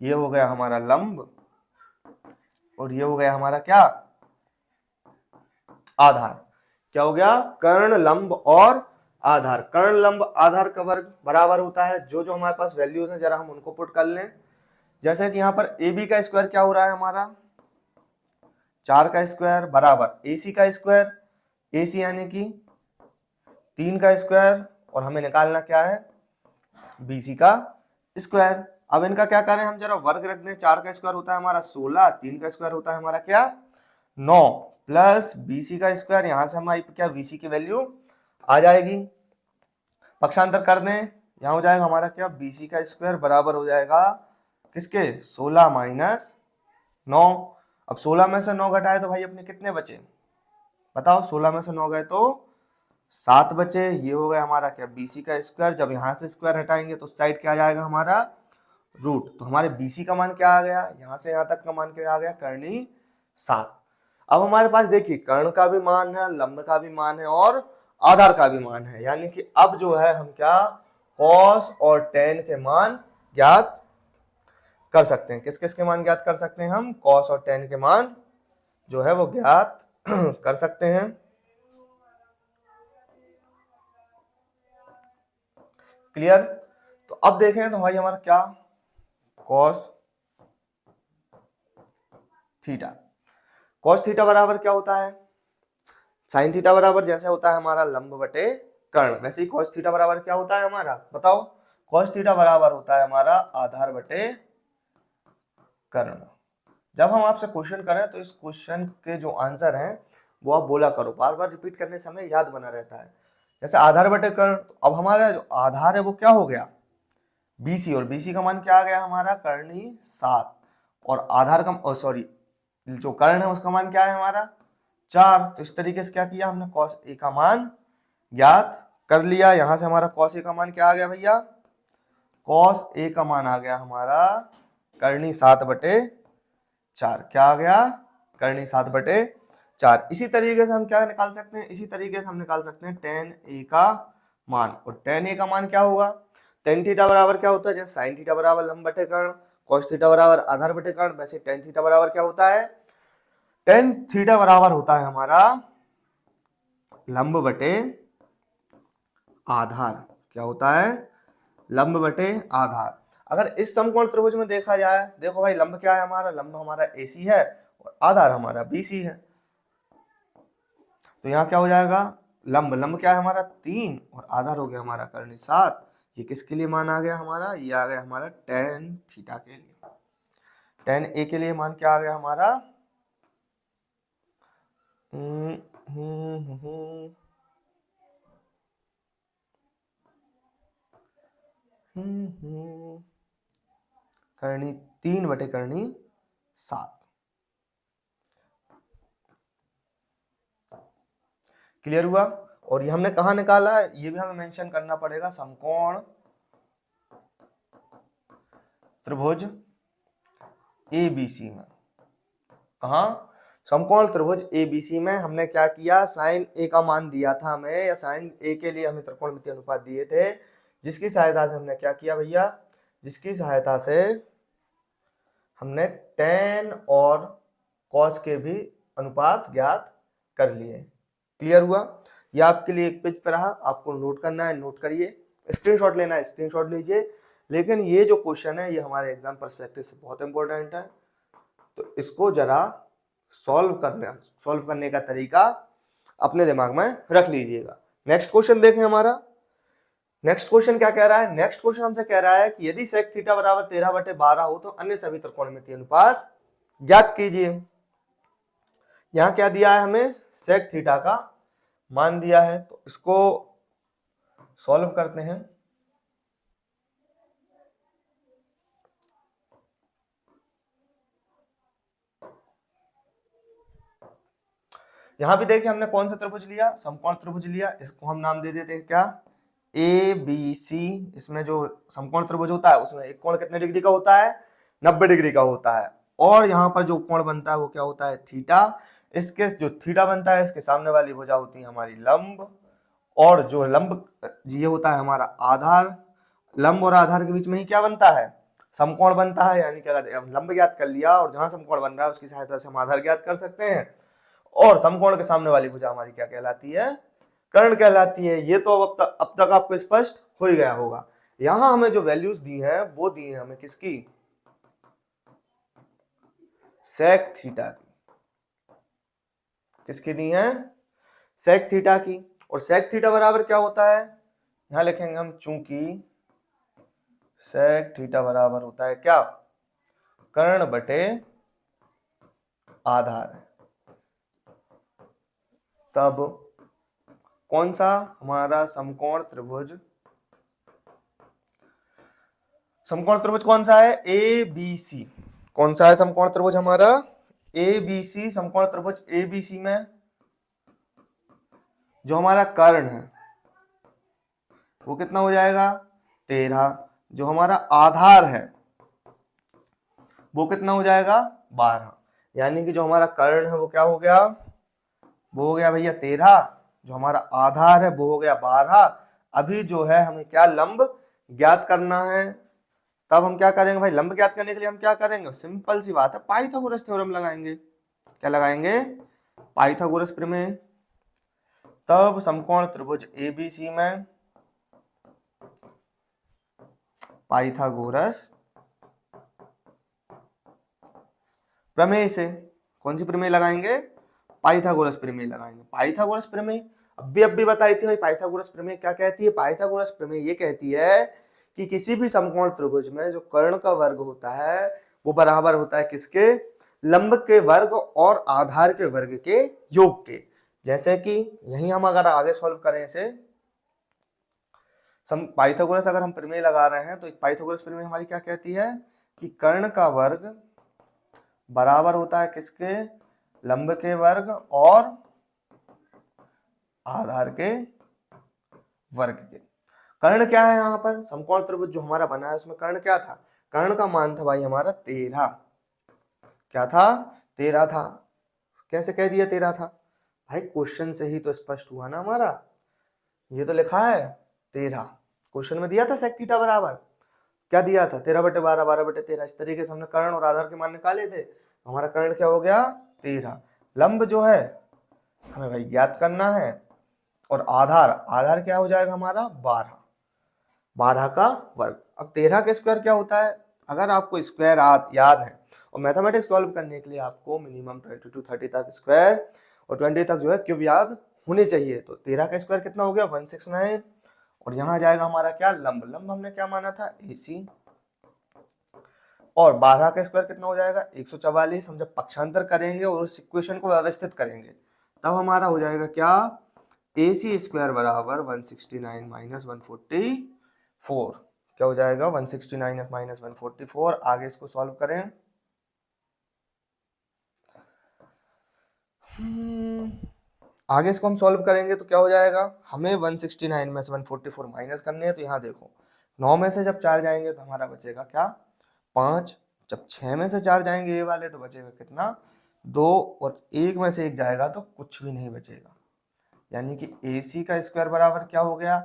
ये हो गया हमारा लंब, और ये हो गया हमारा क्या, आधार। क्या हो गया, कर्ण, लंब और आधार। कर्ण लंब आधार का वर्ग बराबर होता है, जो जो हमारे पास वैल्यूज हैं जरा हम उनको पुट कर लें। जैसे कि यहाँ पर ए बी का स्क्वायर क्या हो रहा है हमारा 4 का स्क्वायर बराबर ए सी का स्क्वायर, ए सी यानी कि 3 का स्क्वायर, और हमें निकालना क्या है बी सी का स्क्वायर। अब इनका क्या करें हम जरा वर्ग रख दें। 4 का स्क्वायर होता है हमारा 16, 3 का स्क्वायर होता है हमारा क्या 9, प्लस बीसी का स्क्वायर, यहां से हमारी क्या बीसी की वैल्यू आ जाएगी। पक्षांतर कर दें, यहां हो जाएगा हमारा क्या बीसी का स्क्वायर बराबर हो जाएगा किसके 16 माइनस 9। अब 16 में से 9 घटाए तो भाई अपने कितने बचे बताओ, 16 में से 9 गए तो 7 बचे। ये हो गया हमारा क्या बीसी का स्क्वायर। जब यहां से स्क्वायर हटाएंगे तो साइड क्या आ जाएगा हमारा रूट। तो हमारे बीसी का मान क्या आ गया, यहां से यहां तक का मान क्या आ गया कर्णी 7। अब हमारे पास देखिए कर्ण का भी मान है, लंब का भी मान है और आधार का भी मान है, यानी कि अब जो है हम क्या कॉस और टेन के मान ज्ञात कर सकते हैं। किस किस के मान ज्ञात कर सकते हैं हम, कॉस और टेन के मान जो है वो ज्ञात कर सकते हैं। क्लियर। तो अब देखें तो भाई हमारा क्या कॉस थीटा, कॉस थीटा बराबर क्या होता है साइन थीटा बराबर जैसे होता है हमारा लंब बटे कर्ण, वैसे ही कॉस थीटा बराबर क्या होता है हमारा बताओ, कॉस थीटा बराबर होता है हमारा आधार बटे कर्ण। जब हम आपसे क्वेश्चन करें तो इस क्वेश्चन के जो आंसर हैं वो आप बोला करो, बार बार रिपीट करने से हमें याद बना रहता है। जैसे आधार बटे कर्ण, तो अब हमारा जो आधार है वो क्या हो गया बीसी, और बीसी का मान क्या आ गया हमारा कर्णी 7, और आधार का सॉरी जो कर्ण है उसका मान क्या है हमारा 4। तो इस तरीके से क्या किया हमने कॉस ए का मान ज्ञात कर लिया। यहां से हमारा कॉस ए का मान क्या आ गया भैया, कॉस ए का मान आ गया हमारा कर्णी 7 बटे 4। क्या आ गया कर्णी 7 बटे 4। इसी तरीके से हम क्या निकाल सकते हैं, इसी तरीके से हम निकाल सकते हैं टेन ए का मान, और टेन ए का मान क्या होगा टेन थीटा बराबर क्या होता है जैसे साइन थीटा बराबर लंब बटे कर्ण, कॉस थीटा बराबर आधार बटे कर्ण, वैसे टेन थीटा बराबर क्या होता है टेन थीटा बराबर होता है हमारा लंब बटे आधार। क्या होता है लंब बटे आधार। अगर इस समकोण त्रिभुज में देखा जाए, देखो भाई लंब क्या है हमारा, लंब हमारा AC है और आधार हमारा BC है। तो यहाँ क्या हो जाएगा लंब, लंब क्या है हमारा 3 और आधार हो गया हमारा कर्णी 7। ये किसके लिए मान आ गया हमारा, ये आ गया हमारा टेन थीटा के लिए। टेन ए के लिए मान क्या आ गया हमारा कर्णी 3 बटे कर्णी 7। क्लियर हुआ। और ये हमने कहा निकाला है ये भी हमें मेंशन करना पड़ेगा, समकोण त्रिभुज ABC में। कहा समकोण त्रिभुज ABC में हमने क्या किया साइन ए का मान दिया था हमें, या साइन ए के लिए हमें त्रिकोणमितीय अनुपात दिए थे, जिसकी सहायता से हमने क्या किया भैया, जिसकी सहायता से हमने टेन और कॉस के भी अनुपात ज्ञात कर लिए। क्लियर हुआ। ये आपके लिए एक पेज पे रहा, आपको नोट करना है नोट करिए, स्क्रीनशॉट लेना है स्क्रीनशॉट लीजिए। लेकिन ये जो क्वेश्चन है ये हमारे एग्जाम पर्सपेक्टिव से बहुत इंपॉर्टेंट है, तो इसको जरा सॉल्व करने का तरीका अपने दिमाग में रख लीजिएगा। नेक्स्ट क्वेश्चन देखें हमारा। नेक्स्ट क्वेश्चन क्या कह रहा है, नेक्स्ट क्वेश्चन हमसे कह रहा है कि यदि सेक थीटा बराबर 13 बटे 12 हो तो अन्य सभी त्रिकोणमितीय अनुपात ज्ञात कीजिए। यहां क्या दिया है हमें सेक थीटा का मान दिया है, तो इसको सॉल्व करते हैं। यहां भी देखिए हमने कौन सा त्रिभुज लिया, समकोण त्रिभुज लिया। इसको हम नाम दे देते हैं क्या ABC। इसमें जो समकोण त्रिभुज होता है उसमें एक कोण कितने डिग्री का होता है 90 डिग्री का होता है, और यहाँ पर जो कोण बनता है वो क्या होता है थीटा। इसके जो थीटा बनता है इसके सामने वाली भुजा होती है हमारी लंब, और जो लंब ये होता है हमारा आधार। लंब और आधार के बीच में ही क्या बनता है समकोण बनता है, यानी कि अगर लंब ज्ञात कर लिया और जहां समकोण बन रहा है उसकी सहायता से हम आधार ज्ञात कर सकते हैं। और समकोण के सामने वाली भुजा हमारी क्या कहलाती है कर्ण कहलाती है। ये तो अब तक आपको स्पष्ट हो ही गया होगा। यहां हमें जो वैल्यूज दी हैं वो दी है हमें किसकी, सेक थीटा की। किसकी दी है, सेक थीटा की। और सेक थीटा बराबर क्या होता है, यहां लिखेंगे हम, चूंकि सेक थीटा बराबर होता है क्या, कर्ण बटे आधार। तब कौन सा हमारा समकोण त्रिभुज कौन सा है, ए बी सी। कौन सा है समकोण त्रिभुज हमारा, ए बी सी। समकोण त्रिभुज ए बी सी में जो हमारा कर्ण है वो कितना हो जाएगा, 13। जो हमारा आधार है वो कितना हो जाएगा, 12। यानी कि जो हमारा कर्ण है वो क्या हो गया, वो हो गया भैया 13। जो हमारा आधार है वो हो गया 12। अभी जो है हमें क्या, लंब ज्ञात करना है। तब हम क्या करेंगे भाई, लंब ज्ञात करने के लिए हम क्या करेंगे, सिंपल सी बात है, पाइथागोरस थ्योरम लगाएंगे। क्या लगाएंगे, पाइथागोरस प्रमेय। तब समकोण त्रिभुज एबीसी में पाइथागोरस प्रमेय से कौन सी प्रमेय लगाएंगे, पाइथागोरस प्रमेय लगाएंगे। पाइथागोरस प्रमेय अब भी बताई थी भाई, पाइथागोरस प्रमेय क्या कहती है, पाइथागोरस प्रमेय ये कहती है कि किसी भी समकोण त्रिभुज में जो कर्ण का वर्ग होता है वो बराबर होता है किसके, लंब के वर्ग और आधार के वर्ग के योग के। जैसे कि यही हम अगर आगे सॉल्व करें इसे, पाइथागोरस अगर हम प्रमेय लगा रहे हैं तो पाइथागोरस प्रमेय हमारी क्या कहती है कि कर्ण का वर्ग बराबर होता है किसके, लंब के वर्ग और आधार के वर्ग के। कर्ण क्या है यहाँ पर, समकोण त्रिभुज जो हमारा बना है उसमें कर्ण क्या था, कर्ण का मान था भाई हमारा 13। क्या था, 13 था। कैसे कह दिया 13 था भाई, क्वेश्चन से ही तो स्पष्ट हुआ ना हमारा, ये तो लिखा है 13। क्वेश्चन में दिया था सेक थीटा बराबर क्या दिया था, 13 बटे 12, 12 बटे 13। इस तरीके से हमने कर्ण और आधार के मान निकाले थे। हमारा कर्ण क्या हो गया, 13। लंब जो है हमें भाई ज्ञात करना है, और आधार क्या हो जाएगा हमारा, 12। 12 का वर्ग। अब 13 का स्क्वायर क्या होता है, अगर आपको स्क्वायर याद है, और मैथमेटिक्स सॉल्व करने के लिए आपको मिनिमम 20 to 30 तक स्क्वायर और 20 तक जो है क्यूब याद होने चाहिए। तो 13 का स्क्वायर कितना हो गया, 169। और यहाँ जाएगा हमारा क्या, लंब हमने क्या माना था, AC। और 12 का स्क्वायर कितना हो जाएगा, 144। हम जब पक्षांतर करेंगे और उस इक्वेशन को व्यवस्थित करेंगे तब हमारा हो जाएगा क्या, AC स्क्वायर बराबर 169 माइनस 144। क्या हो जाएगा, 169 माइनस 144। आगे इसको सॉल्व करें, आगे इसको हम सॉल्व करेंगे तो क्या हो जाएगा, हमें 169 में से 144 माइनस करने हैं। तो यहाँ देखो 9 में से जब 4 जाएंगे तो हमारा बचेगा क्या, 5। जब 6 में से 4 जाएंगे ये वाले तो बचेगा कितना, 2। और 1 में से 1 जाएगा तो कुछ भी नहीं बचेगा। यानी कि AC का स्क्वायर बराबर क्या हो गया,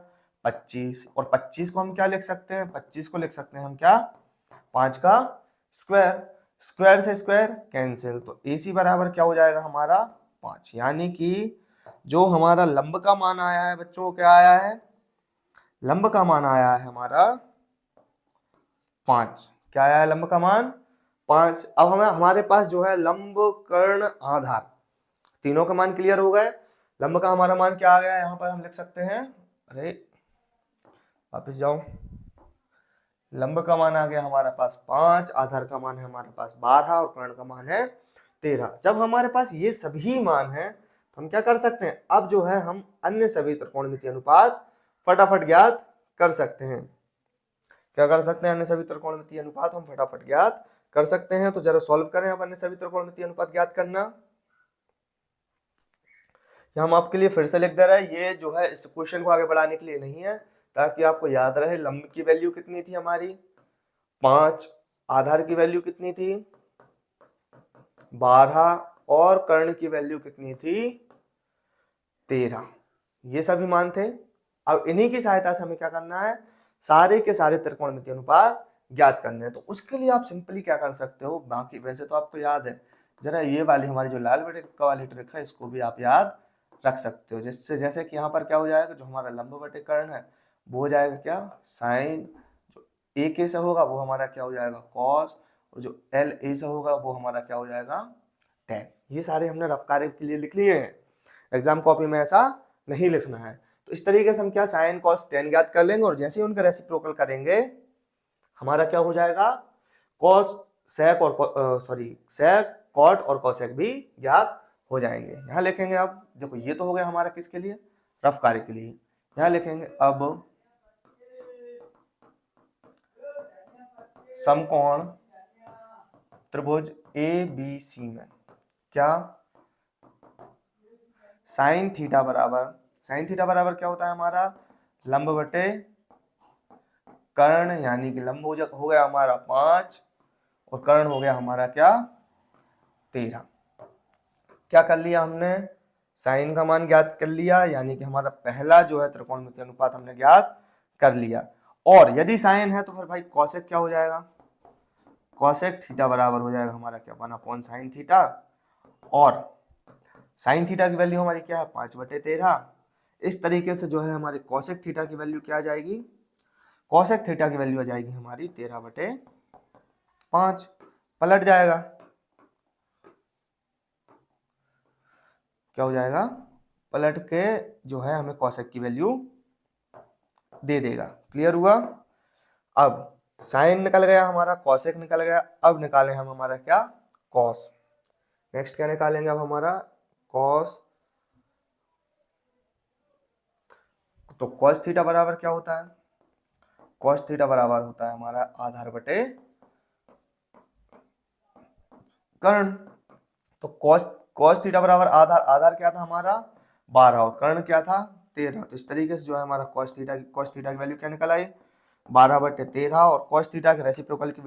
25। और 25 को हम क्या लिख सकते हैं, 25 को लिख सकते हैं हम क्या, 5 का स्क्वायर। स्क्वायर से स्क्वायर कैंसिल, तो AC बराबर क्या हो जाएगा हमारा, 5। यानी कि जो हमारा लंब का मान आया है बच्चों, क्या आया है, लंब का मान आया है हमारा 5। क्या आया है लंब का मान, 5। अब हमें हमारे पास जो है लंब, कर्ण, आधार तीनों का मान क्लियर हो गए। लंब का हमारा मान क्या आ गया, यहाँ पर हम लिख सकते हैं, अरे वापिस जाओ, लंब का मान आ गया हमारे पास 5, आधार का मान है हमारे पास 12 और कर्ण का मान है 13। जब हमारे पास ये सभी मान है तो हम क्या कर सकते हैं, अब जो है हम अन्य सभी त्रिकोणमितीय अनुपात फटाफट ज्ञात कर सकते हैं। क्या कर सकते हैं, अन्य सभी त्रिकोणमितीय अनुपात हम फटाफट ज्ञात कर सकते हैं। तो जरा सॉल्व करें अब अन्य सभी त्रिकोणमितीय अनुपात ज्ञात करना। हम आपके लिए फिर से लिख दे रहे हैं, ये जो है इस क्वेश्चन को आगे बढ़ाने के लिए नहीं है, ताकि आपको याद रहे लंब की वैल्यू कितनी थी हमारी 5, आधार की वैल्यू कितनी थी 12 और कर्ण की वैल्यू कितनी थी 13। ये सभी मान थे। अब इन्हीं की सहायता से हमें क्या करना है, सारे के सारे त्रिकोणमितीय अनुपात ज्ञात करने हैं। तो उसके लिए आप सिंपली क्या कर सकते हो, बाकी वैसे तो आपको याद है, जरा ये वाली हमारी जो लाल बटे वाली ट्रिक है इसको भी आप याद रख सकते हो। जिससे जैसे कि यहाँ पर क्या हो जाएगा, जो हमारा लंब बटे कर्ण है वो हो जाएगा क्या, साइन। जो ए के से होगा वो हमारा क्या हो जाएगा, कॉस। और जो एल ए से होगा वो हमारा क्या हो जाएगा, टेन। ये सारे हमने रफ कार्य के लिए लिख लिए हैं, एग्जाम कॉपी में ऐसा नहीं लिखना है। तो इस तरीके से हम क्या साइन कॉस टेन ज्ञात कर लेंगे, और जैसे ही उनका रेसिप्रोकल करेंगे हमारा क्या हो जाएगा, कॉस सेक और सेक कॉट और कॉसेक भी ज्ञात हो जाएंगे। यहाँ लिखेंगे अब, देखो ये तो हो गया हमारा किसके लिए, रफ कार्य के लिए। यहाँ लिखेंगे अब समकोण त्रिभुज ए बी सी में क्या साइन थीटा बराबर क्या होता है हमारा, लंब बटे कर्ण, यानी कि लंब हो गया हमारा 5 और कर्ण हो गया हमारा क्या 13। क्या कर लिया हमने, साइन का मान ज्ञात कर लिया, यानी कि हमारा पहला जो है त्रिकोणमितीय अनुपात हमने ज्ञात कर लिया। और यदि साइन है तो फिर भाई कॉसेक क्या हो जाएगा, कॉसेक थीटा बराबर हो जाएगा हमारा क्या, 1/sin थीटा। और साइन थीटा की वैल्यू हमारी क्या है, 5/13। इस तरीके से जो है हमारे कॉसेक थीटा की वैल्यू क्या आ जाएगी, कॉसेक थीटा की वैल्यू आ जाएगी हमारी 13/5। पलट जाएगा, क्या हो जाएगा, पलट के जो है हमें कॉसेक की वैल्यू दे देगा। क्लियर हुआ। अब साइन निकल गया हमारा, कॉसेक निकल गया, अब निकालें हम हमारा क्या, कॉस। नेक्स्ट क्या निकालेंगे अब हमारा, कॉस। तो कॉस थीटा बराबर क्या होता है, कॉस थीटा बराबर होता है हमारा आधार बटे कर्ण। तो कॉस थीटा बराबर आधार क्या था हमारा 12 और कर्ण क्या था 13। तो इस तरीके से जो है हमारा कॉस थीटा की वैल्यू क्या निकल आई, 12/13। और कॉस थीटा के रेसिप्रोकल की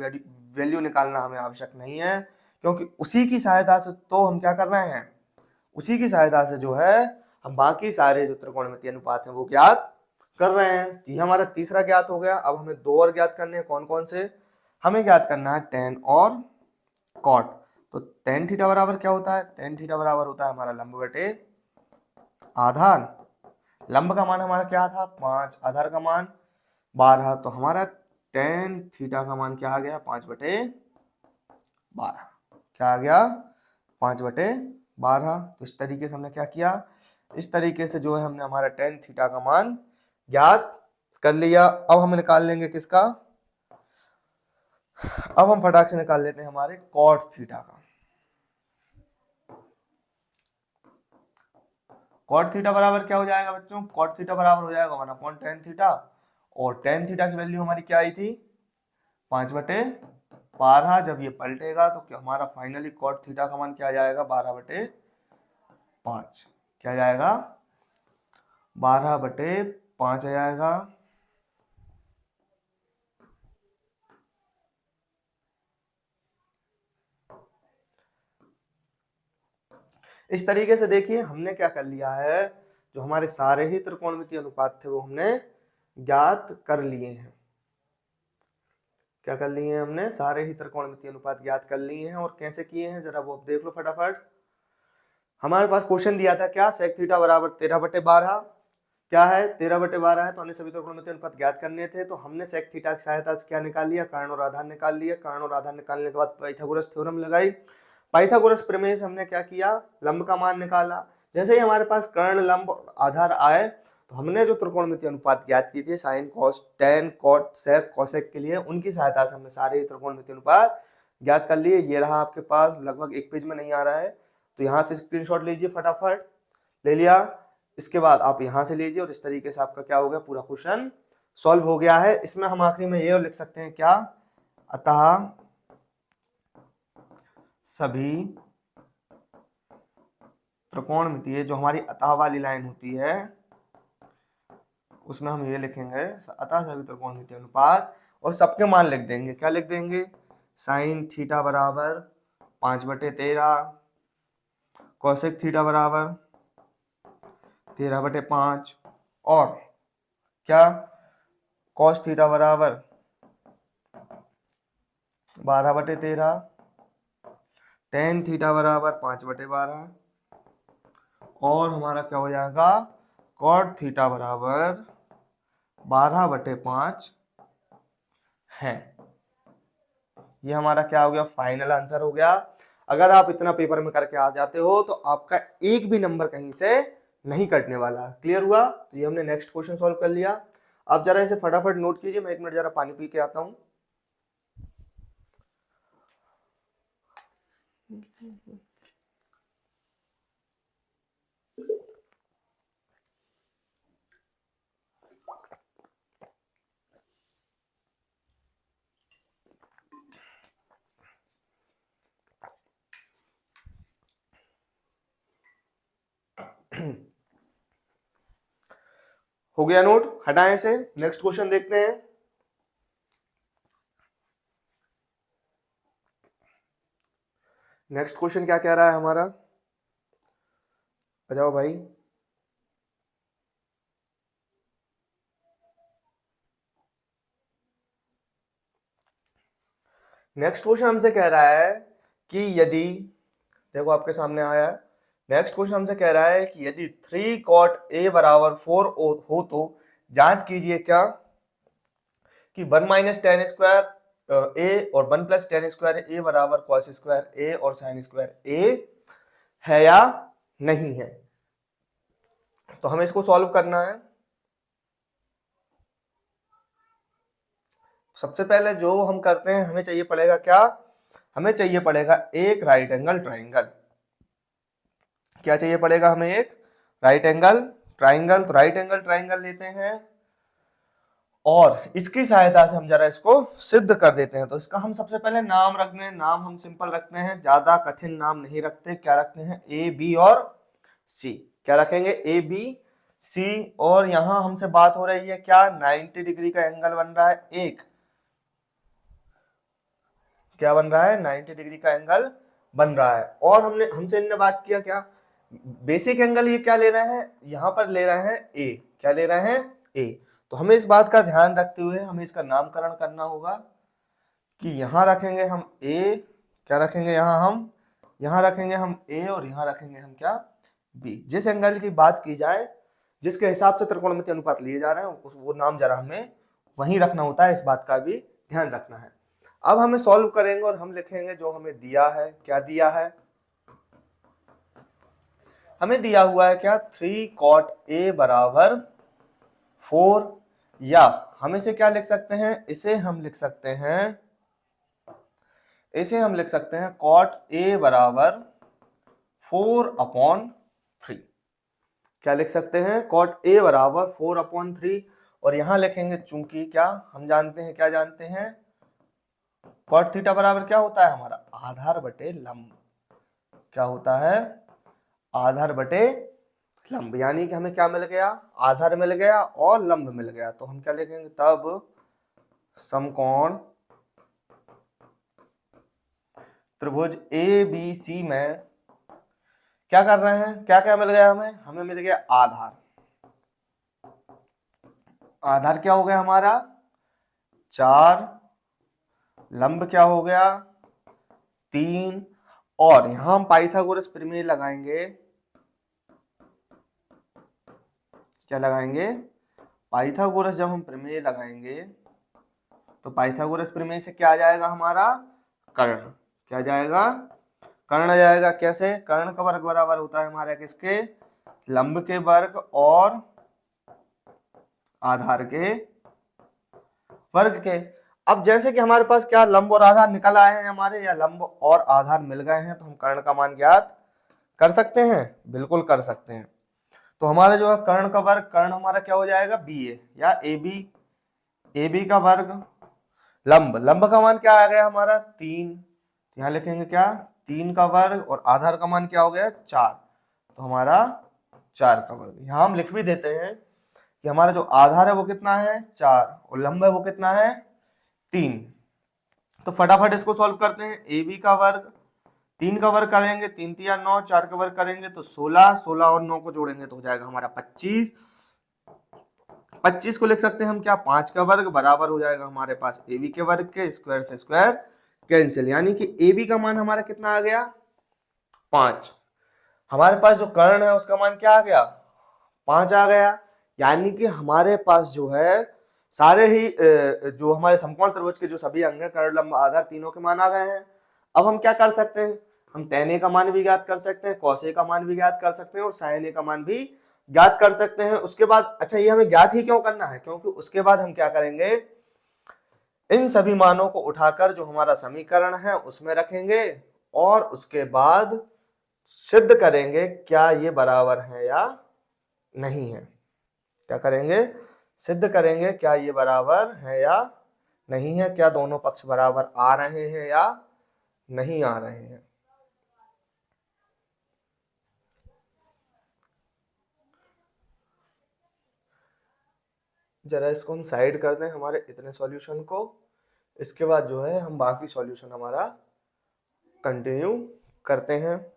वैल्यू निकालना हमें आवश्यक नहीं है, क्योंकि उसी की सहायता से तो हम क्या कर रहे हैं, उसी की सहायता से जो है हम बाकी सारे जो त्रिकोणमितीय अनुपात हैं वो ज्ञात कर रहे हैं। ये हमारा तीसरा ज्ञात हो गया। अब हमें दो और ज्ञात करने हैं, कौन कौन से, हमें ज्ञात करना है टेन और कॉट। तो टेन थीटा बराबर क्या होता है, टेन थीटा बराबर होता है हमारा लंब बटे आधार। लंब का मान हमारा क्या था 5, आधार का मान 12। तो हमारा टेन थीटा का मान क्या आ गया, 5/12। क्या आ गया, 5/12। तो इस तरीके से हमने क्या किया, इस तरीके से जो है हमने हमारा टेन थीटा का मान ज्ञात कर लिया। अब हम निकाल लेंगे किसका, अब हम फटाक से निकाल लेते हैं हमारे कॉट थीटा का। कॉट थीटा बराबर क्या हो जाएगा बच्चों, कॉट थीटा बराबर हो जाएगा 1/tan थीटा। और tan थीटा की वैल्यू हमारी क्या आई थी, 5/12। जब ये पलटेगा तो क्या हमारा फाइनली कॉट थीटा का मान क्या आ जाएगा, 12/5। क्या जाएगा, 12/5 आ जाएगा। इस तरीके से देखिए हमने क्या कर लिया है, जो हमारे सारे ही त्रिकोणमितीय अनुपात थे वो हमने ज्ञात कर लिए हैं। क्या कर लिए हैं हमने, सारे ही त्रिकोणमितीय अनुपात ज्ञात कर लिए हैं। और कैसे किए हैं जरा वो देख लो फटाफट। हमारे पास क्वेश्चन दिया था क्या, sec थीटा बराबर 13/12 क्या है, 13/12 है। तो हमने सभी त्रिकोणमितीय अनुपात ज्ञात करने थे, तो हमने sec थीटा की सहायता से क्या निकाल लिया, कर्ण और आधार निकाल लिया। कर्ण और आधार निकालने के बाद पाइथागोरस थ्योरम लगाई। पाइथागोरस प्रमेय से हमने क्या किया, लंब का मान निकाला। जैसे ही हमारे पास कर्ण लंब और आधार आए तो हमने जो त्रिकोणमितीय अनुपात ज्ञात किए थे sine cos tan cot sec cosec के लिए, उनकी सहायता से हमने सारे त्रिकोणमितीय अनुपात ज्ञात कर लिए। ये रहा आपके पास, लगभग एक पेज में नहीं आ रहा है, तो यहाँ से स्क्रीनशॉट लीजिए फटाफट। ले लिया, इसके बाद आप यहाँ से लीजिए, और इस तरीके से आपका क्या हो गया, पूरा क्वेश्चन सॉल्व हो गया है। इसमें हम आखिरी में ये लिख सकते हैं क्या, अतः सभी त्रिकोणमितीय, जो हमारी अतः वाली लाइन होती है उसमें हम ये लिखेंगे अतः सभी त्रिकोणमितीय अनुपात, और सबके मान लिख देंगे। क्या लिख देंगे, साइन थीटा बराबर 5/13, कॉसेक थीटा बराबर 13/5, और क्या कॉस थीटा बराबर 12/13, टेन थीटा बराबर 5/12, और हमारा क्या हो जाएगा कॉट थीटा बराबर 12/5 है। ये हमारा क्या हो गया फाइनल आंसर हो गया। अगर आप इतना पेपर में करके आ जाते हो तो आपका एक भी नंबर कहीं से नहीं कटने वाला। क्लियर हुआ? तो ये हमने नेक्स्ट क्वेश्चन सॉल्व कर लिया। आप जरा इसे फटाफट नोट कीजिए, मैं 1 मिनट जरा पानी पी के आता हूं। हो गया नोट, हटाएं इसे, नेक्स्ट क्वेश्चन देखते हैं। नेक्स्ट क्वेश्चन क्या कह रहा है हमारा, आ जाओ भाई। नेक्स्ट क्वेश्चन हमसे कह रहा है कि यदि, देखो आपके सामने आया है, नेक्स्ट क्वेश्चन हमसे कह रहा है कि यदि 3 cot a बराबर 4 हो तो जांच कीजिए क्या कि 1 माइनस टेन स्क्वायर ए और 1 प्लस टेन स्क्वायर ए बराबर कॉस स्क्वायर ए और साइन स्क्वायर ए है या नहीं है। तो हमें इसको सॉल्व करना है। सबसे पहले जो हम करते हैं, हमें चाहिए पड़ेगा क्या, हमें चाहिए पड़ेगा एक राइट एंगल ट्राइंगल। क्या चाहिए पड़ेगा हमें, एक राइट एंगल ट्राइंगल। तो राइट एंगल ट्राइंगल लेते हैं और इसकी सहायता से हम जरा इसको सिद्ध कर देते हैं। तो इसका हम सबसे पहले नाम रखते हैं, नाम हम सिंपल रखते हैं, ज्यादा कठिन नाम नहीं रखते। क्या रखते हैं, ए बी और सी। क्या रखेंगे, ए बी सी। और यहां हमसे बात हो रही है क्या, 90 डिग्री का एंगल बन रहा है एक। क्या बन रहा है, 90 डिग्री का एंगल बन रहा है। और हमसे इनने बात किया क्या, बेसिक एंगल ये क्या ले रहे हैं, यहां पर ले रहे हैं ए। क्या ले रहे हैं, ए। तो हमें इस बात का ध्यान रखते हुए हमें इसका नामकरण करना होगा कि यहां रखेंगे हम ए, क्या रखेंगे यहां रखेंगे हम ए और यहां रखेंगे हम क्या, बी। जिस एंगल की बात की जाए, जिसके हिसाब से त्रिकोणमितीय अनुपात लिए जा रहे हैं, वो नाम जरा हमें वहीं रखना होता है, इस बात का भी ध्यान रखना है। अब हमें सॉल्व करेंगे और हम लिखेंगे जो हमें दिया है। क्या दिया है, हमें दिया हुआ है क्या, 3 cot a बराबर 4, या हम इसे क्या लिख सकते हैं, इसे हम लिख सकते हैं cot a बराबर 4/3। क्या लिख सकते हैं, cot a बराबर 4/3। और यहां लिखेंगे चूंकि क्या हम जानते हैं, क्या जानते हैं, cot थीटा बराबर क्या होता है हमारा, आधार बटे लंब। क्या होता है, आधार बटे लंब। यानी कि हमें क्या मिल गया, आधार मिल गया और लंब मिल गया। तो हम क्या लिखेंगे, तब समकोण त्रिभुज ए बी सी में क्या कर रहे हैं, क्या क्या मिल गया हमें, हमें मिल गया आधार। आधार क्या हो गया हमारा 4, लंब क्या हो गया 3। और यहां हम पाइथागोरस प्रमेय लगाएंगे। क्या लगाएंगे, पाइथागोरस जब हम प्रमेय लगाएंगे तो पाइथागोरस प्रमेय से क्या आ जाएगा हमारा, कर्ण। क्या आ जाएगा, कर्ण आ जाएगा। कैसे, कर्ण का वर्ग बराबर होता है हमारा किसके, लंब के वर्ग और आधार के वर्ग के। अब जैसे कि हमारे पास क्या लंब और आधार निकल आए हैं हमारे, या लंब और आधार मिल गए हैं, तो हम कर्ण का मान ज्ञात कर सकते हैं, बिल्कुल कर सकते हैं। तो हमारा जो है कर्ण का वर्ग, कर्ण हमारा क्या हो जाएगा, बी ए या ए बी। ए बी का वर्ग, लंब, लंब का मान क्या आ गया हमारा 3। यहां लिखेंगे क्या, 3 का वर्ग, और आधार का मान क्या हो गया 4। तो हमारा 4 का वर्ग। यहां हम लिख भी देते हैं कि हमारा जो आधार है वो कितना है 4 और लंब है वो कितना है 3। तो फटाफट इसको सॉल्व करते हैं। ए बी का वर्ग, 3 का वर्ग करेंगे 3 3 9, 4 का वर्ग करेंगे तो 16, 16 और 9 को जोड़ेंगे तो हो जाएगा हमारा 25। 25 को लिख सकते हैं हम क्या, 5 का वर्ग बराबर हो जाएगा हमारे पास ए बी के वर्ग के, स्क्वायर से स्क्वायर कैंसिल। यानी कि ए बी का मान हमारा कितना आ गया 5। हमारे पास जो कर्ण है उसका मान क्या आ गया, 5 आ गया। यानी कि हमारे पास जो है सारे ही जो हमारे समकोण त्रिभुज के जो सभी अंग है, कर्ण लंब आधार तीनों के मान आ गए हैं। अब हम क्या कर सकते हैं, हम tan a का मान भी ज्ञात कर सकते हैं, cos a का मान भी ज्ञात कर सकते हैं और sin a का मान भी ज्ञात कर सकते हैं। उसके बाद अच्छा ये हमें ज्ञात ही क्यों करना है, क्योंकि उसके बाद हम क्या करेंगे, इन सभी मानों को उठाकर जो हमारा समीकरण है उसमें रखेंगे और उसके बाद सिद्ध करेंगे क्या ये बराबर है या नहीं है। क्या करेंगे, सिद्ध करेंगे क्या ये बराबर है या नहीं है, क्या दोनों पक्ष बराबर आ रहे हैं या नहीं आ रहे हैं। जरा इसको हम साइड कर दें हमारे इतने सॉल्यूशन को, इसके बाद जो है हम बाकी सॉल्यूशन हमारा कंटिन्यू करते हैं।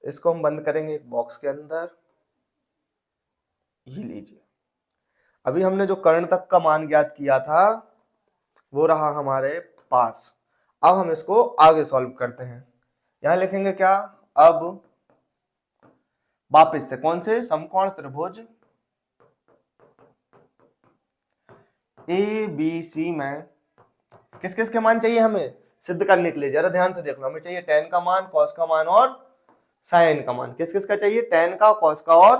इसको हम बंद करेंगे एक बॉक्स के अंदर, ये लीजिए। अभी हमने जो कर्ण तक का मान ज्ञात किया था वो रहा हमारे पास। अब हम इसको आगे सॉल्व करते हैं। यहां लिखेंगे क्या, अब वापस से कौन से समकोण त्रिभुज ए बी सी में किस किस के मान चाहिए हमें सिद्ध करने के लिए, जरा ध्यान से देख लो। हमें चाहिए tan का मान, cos का मान और sin का मान। किस किस का चाहिए, tan का, cos का और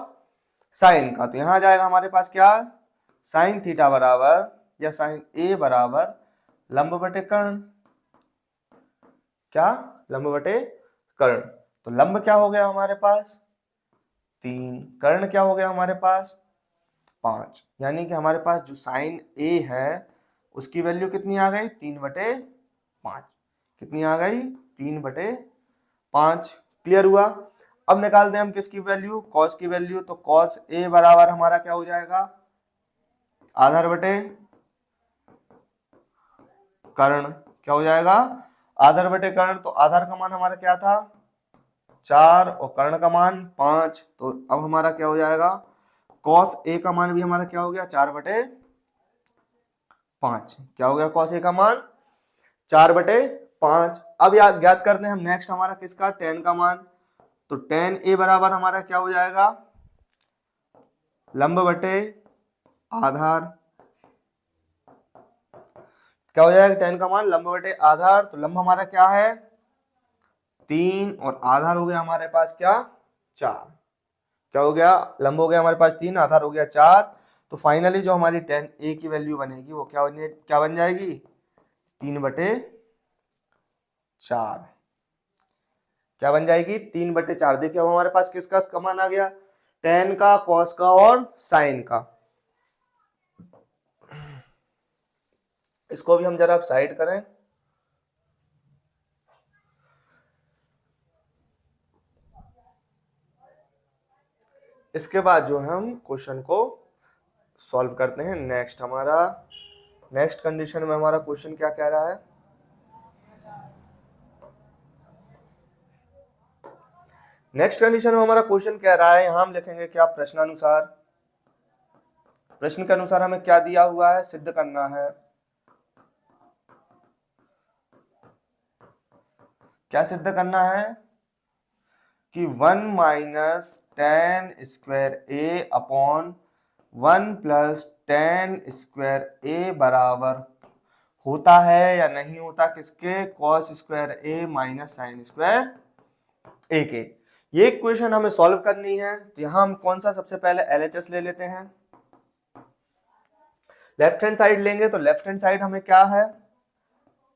sin का। तो यहां आ जाएगा हमारे पास क्या, sin थीटा बराबर या sin a बराबर लंब बटे कर्ण। क्या, लंब बटे कर्ण। तो लंब क्या हो गया हमारे पास 3, कर्ण क्या हो गया हमारे पास 5। यानी कि हमारे पास जो sin a है उसकी वैल्यू कितनी आ गई 3/5। कितनी आ गई 3/5। क्लियर हुआ। अब निकाल दें हम किसकी वैल्यू, cos की वैल्यू। तो cos a बराबर हमारा क्या हो जाएगा, आधार बटे कर्ण। क्या हो जाएगा, आधार बटे कर्ण। तो आधार का मान हमारा क्या था 4 और कर्ण का मान 5। तो अब हमारा क्या हो जाएगा, cos a का मान भी हमारा क्या हो गया 4/5। क्या हो गया, cos a का मान 4/5। अब याद ज्ञात करते हैं हम नेक्स्ट हमारा किसका, tan का मान। तो tan a बराबर हमारा क्या हो जाएगा, लंब बटे आधार। क्या हो जाएगा, tan का मान लंब बटे आधार। तो लंब हमारा क्या है 3 और आधार हो गया हमारे पास क्या 4। क्या हो गया, लंब हो गया हमारे पास 3, आधार हो गया 4। तो फाइनली जो हमारी tan a की वैल्यू बनेगी वो क्या बन जाएगी 3/4। क्या बन जाएगी 3/4। देखिए अब हमारे पास किसका का मान आ गया, tan का, cos का और sin का। इसको भी हम जरा साइड करें। इसके बाद जो हम क्वेश्चन को सॉल्व करते हैं। नेक्स्ट कंडीशन में हमारा क्वेश्चन क्या कह रहा है, नेक्स्ट कंडीशन में हमारा क्वेश्चन कह रहा है, यहां हम लिखेंगे क्या, प्रश्नानुसार। प्रश्न के अनुसार हमें क्या दिया हुआ है, सिद्ध करना है। क्या सिद्ध करना है कि 1 minus tan square a upon 1 plus tan square a बराबर होता है या नहीं होता किसके, cos square a minus sine square a के। ये इक्वेशन हमें सॉल्व करनी है। तो यहां हम कौन सा सबसे पहले LHS ले लेते हैं, लेफ्ट हैंड साइड लेंगे। तो लेफ्ट हैंड साइड हमें क्या है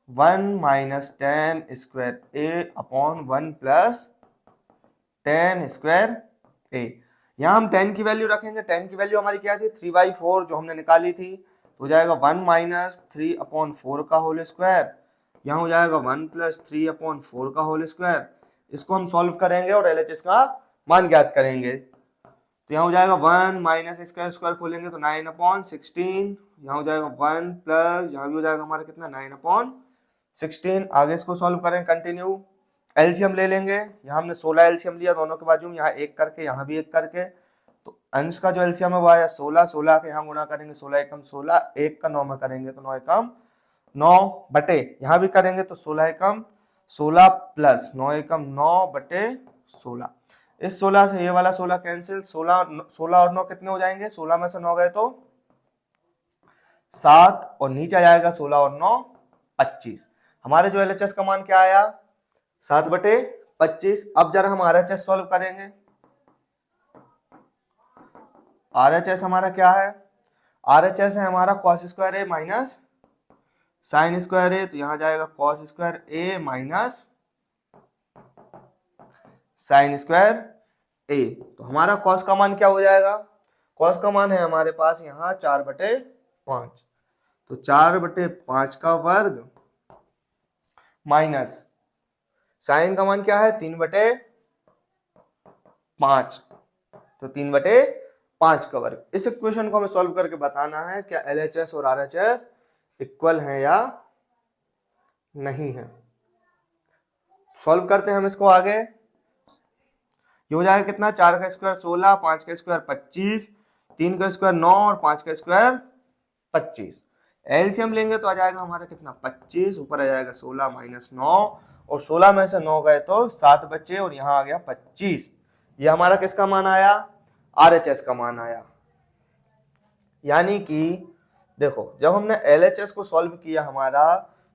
1 minus tan square a upon 1 plus tan square a। यहां हम tan की वैल्यू रखेंगे। tan की वैल्यू हमारी क्या थी 3/4 जो हमने निकाली थी। तो हो जाएगा 1 माइनस 3/4 का होल स्क्वायर। यहाँ हो जाएगा 1 प्लस 3/4 का होल स्क्वायर। इसको हम सॉल्व करेंगे और LHS का मान ज्ञात करेंगे। तो यहाँ हो जाएगा 1 माइनस इसका स्क्वायर खोलेंगे तो 9/16। यहाँ हो जाएगा 1 प्लस यहाँ भी हो जाएगा हमारा कितना 9/16। आगे इसको सॉल्व करें कंटिन्यू। एलसीएम ले लेंगे। यहाँ हमने 16 एलसीएम लिया दोनों के बाजू में, यहाँ एक करके यहाँ भी एक करके। तो अंश का जो एलसीएम है वो आया 16। 16 के यहाँ गुणा करेंगे 16 एकम 16, 1 का 9 में करेंगे तो 9 एकम 9 बटे यहाँ भी करेंगे तो 16 एकम 16 प्लस 9 एकम 9 बटे 16। इस 16 से ये वाला 16 कैंसिल, 16 और 9 कितने हो जाएंगे, 16 में से 9 गए तो 7 और नीचे आ जाएगा 16 और 9 25। हमारे जो एलएचएस का मान क्या आया, 7/25। अब जरा हम आरएचएस सॉल्व करेंगे। आरएचएस हमारा क्या है, आरएचएस है हमारा कॉस स्क्वायर ए माइनस साइन स्क्वायर ए, तो यहां जाएगा कॉस स्क्वायर ए माइनस साइन स्क्वायर ए। तो हमारा कॉस का मान क्या हो जाएगा, कॉस का मान है हमारे पास यहाँ 4/5, तो 4/5 का वर्ग माइनस साइन का मान क्या है 3/5, तो 3/5 का वर्ग। इस इक्वेशन को हमें सॉल्व करके बताना है क्या एलएचएस और आरएचएस इक्वल है या नहीं है। सॉल्व करते हैं हम इसको आगे। ये हो जाएगा कितना, 4 का स्क्वायर 16, 5 का स्क्वायर 25, 3 का स्क्वायर 9 और 5 का स्क्वायर 25। एलसीएम लेंगे तो आ जाएगा हमारा कितना 25, ऊपर आ जाएगा 16 माइनस 9, और 16 में से 9 गए तो 7 बचे और यहाँ आ गया 25। ये हमारा किसका मान आया, आरएचएस का मान आया। यानी कि देखो जब हमने एलएचएस को सॉल्व किया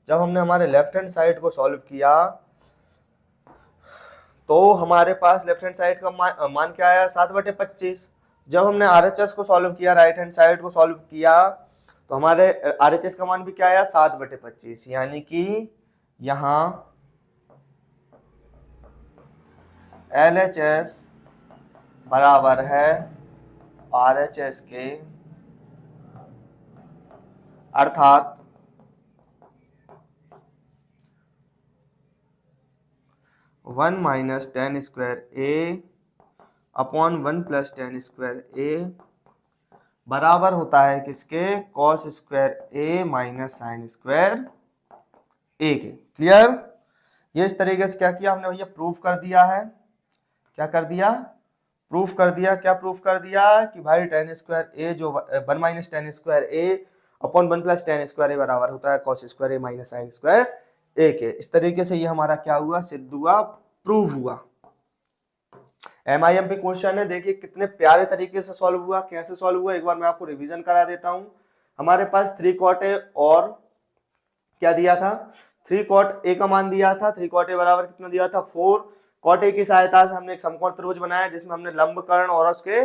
जब हमने हमारे लेफ्ट हैंड साइड को सॉल्व किया तो हमारे पास लेफ्ट हैंड साइड का मान क्या आया 7/25। जब हमने आरएचएस को सॉल्व किया, राइट हैंड साइड को सॉल्व किया, तो हमारे आरएचएस का मान भी क्या आया 7/25। यानी कि यहां एलएचएस बराबर है आरएचएस के, अर्थात 1 माइनस टेन स्क्वायर ए अपॉन 1 प्लस टेन स्क्वायर ए बराबर होता है किसके, कॉस स्क्वायर ए माइनस साइन स्क्वायर ए के। क्लियर। ये इस तरीके से क्या किया हमने भैया, प्रूफ कर दिया है। क्या कर दिया, प्रूफ कर दिया। क्या प्रूफ कर दिया कि भाई टेन स्क्वायर ए जो 1 माइनस टेन स्क्वायर ए अपॉन 1 प्लस टेन स्क्वायर ए बराबर होता है कॉस स्क्वायर ए माइनस साइन स्क्वायर ए के। इस तरीके से ये हमारा क्या हुआ, सिद्ध हुआ, प्रूव हुआ। MIMP क्वेश्चन है, देखिए कितने प्यारे तरीके से सॉल्व हुआ। कैसे सॉल्व हुआ एक बार मैं आपको रिवीजन करा देता हूं। हमारे पास 3 cot a और क्या दिया था, 3 cot a का मान दिया था। 3 cot a बराबर कितना दिया था 4। cot a की सहायता से हमने एक समकोण त्रिभुज बनाया जिसमें हमने लंबकर्ण और उसके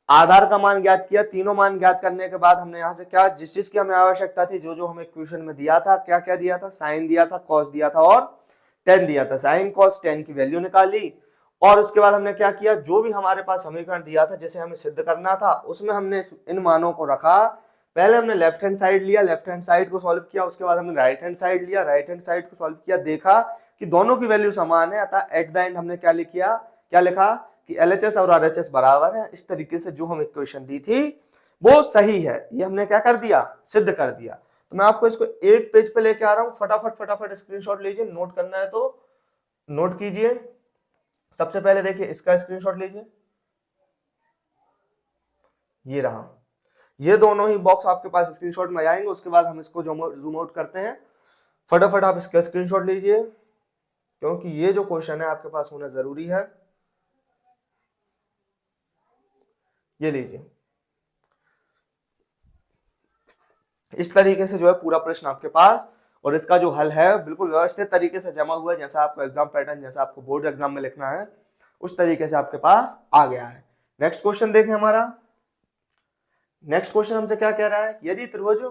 आधार का मान ज्ञात किया। तीनों मान ज्ञात करने के बाद हमने यहाँ से क्या, जिस चीज की हमें आवश्यकता थी, जो हमें क्वेश्चन में दिया था, क्या क्या दिया था, साइन दिया था, कॉस दिया था और टेन दिया था। साइन कॉस टेन की वैल्यू निकाली और उसके बाद हमने क्या किया, जो भी हमारे पास समीकरण दिया था जिसे हमें सिद्ध करना था उसमें हमने इन मानों को रखा। पहले हमने लेफ्ट हैंड साइड लिया, लेफ्ट हैंड साइड को सॉल्व किया, उसके बाद हमने राइट हैंड साइड लिया, राइट हैंड साइड को सॉल्व किया, देखा कि दोनों की वैल्यू समान है। अतः एट द एंड हमने क्या लिखा कि एलएचएस और आरएचएस बराबर है। इस तरीके से जो हम इक्वेशन दी थी वो सही है, ये हमने क्या कर दिया, सिद्ध कर दिया। तो मैं आपको इसको एक पेज पे लेके आ रहा हूं, फटाफट स्क्रीनशॉट लीजिए। नोट करना है तो नोट कीजिए। सबसे पहले देखिए इसका स्क्रीनशॉट लीजिए, ये रहा। ये दोनों ही बॉक्स आपके पास स्क्रीनशॉट में आएंगे। उसके बाद हम इसको जूम आउट करते हैं। फटाफट आप इसका स्क्रीनशॉट लीजिए क्योंकि ये जो क्वेश्चन है आपके पास होना जरूरी है। ये लीजिए, इस तरीके से जो है पूरा प्रश्न आपके पास, और इसका जो हल है बिल्कुल व्यवस्थित तरीके से जमा हुआ है, जैसा आपको एग्जाम पैटर्न, जैसा आपको बोर्ड एग्जाम में लिखना है उस तरीके से आपके पास आ गया है। नेक्स्ट क्वेश्चन देखें हमारा। नेक्स्ट क्वेश्चन हमसे क्या कह रहा है, यदि त्रिभुज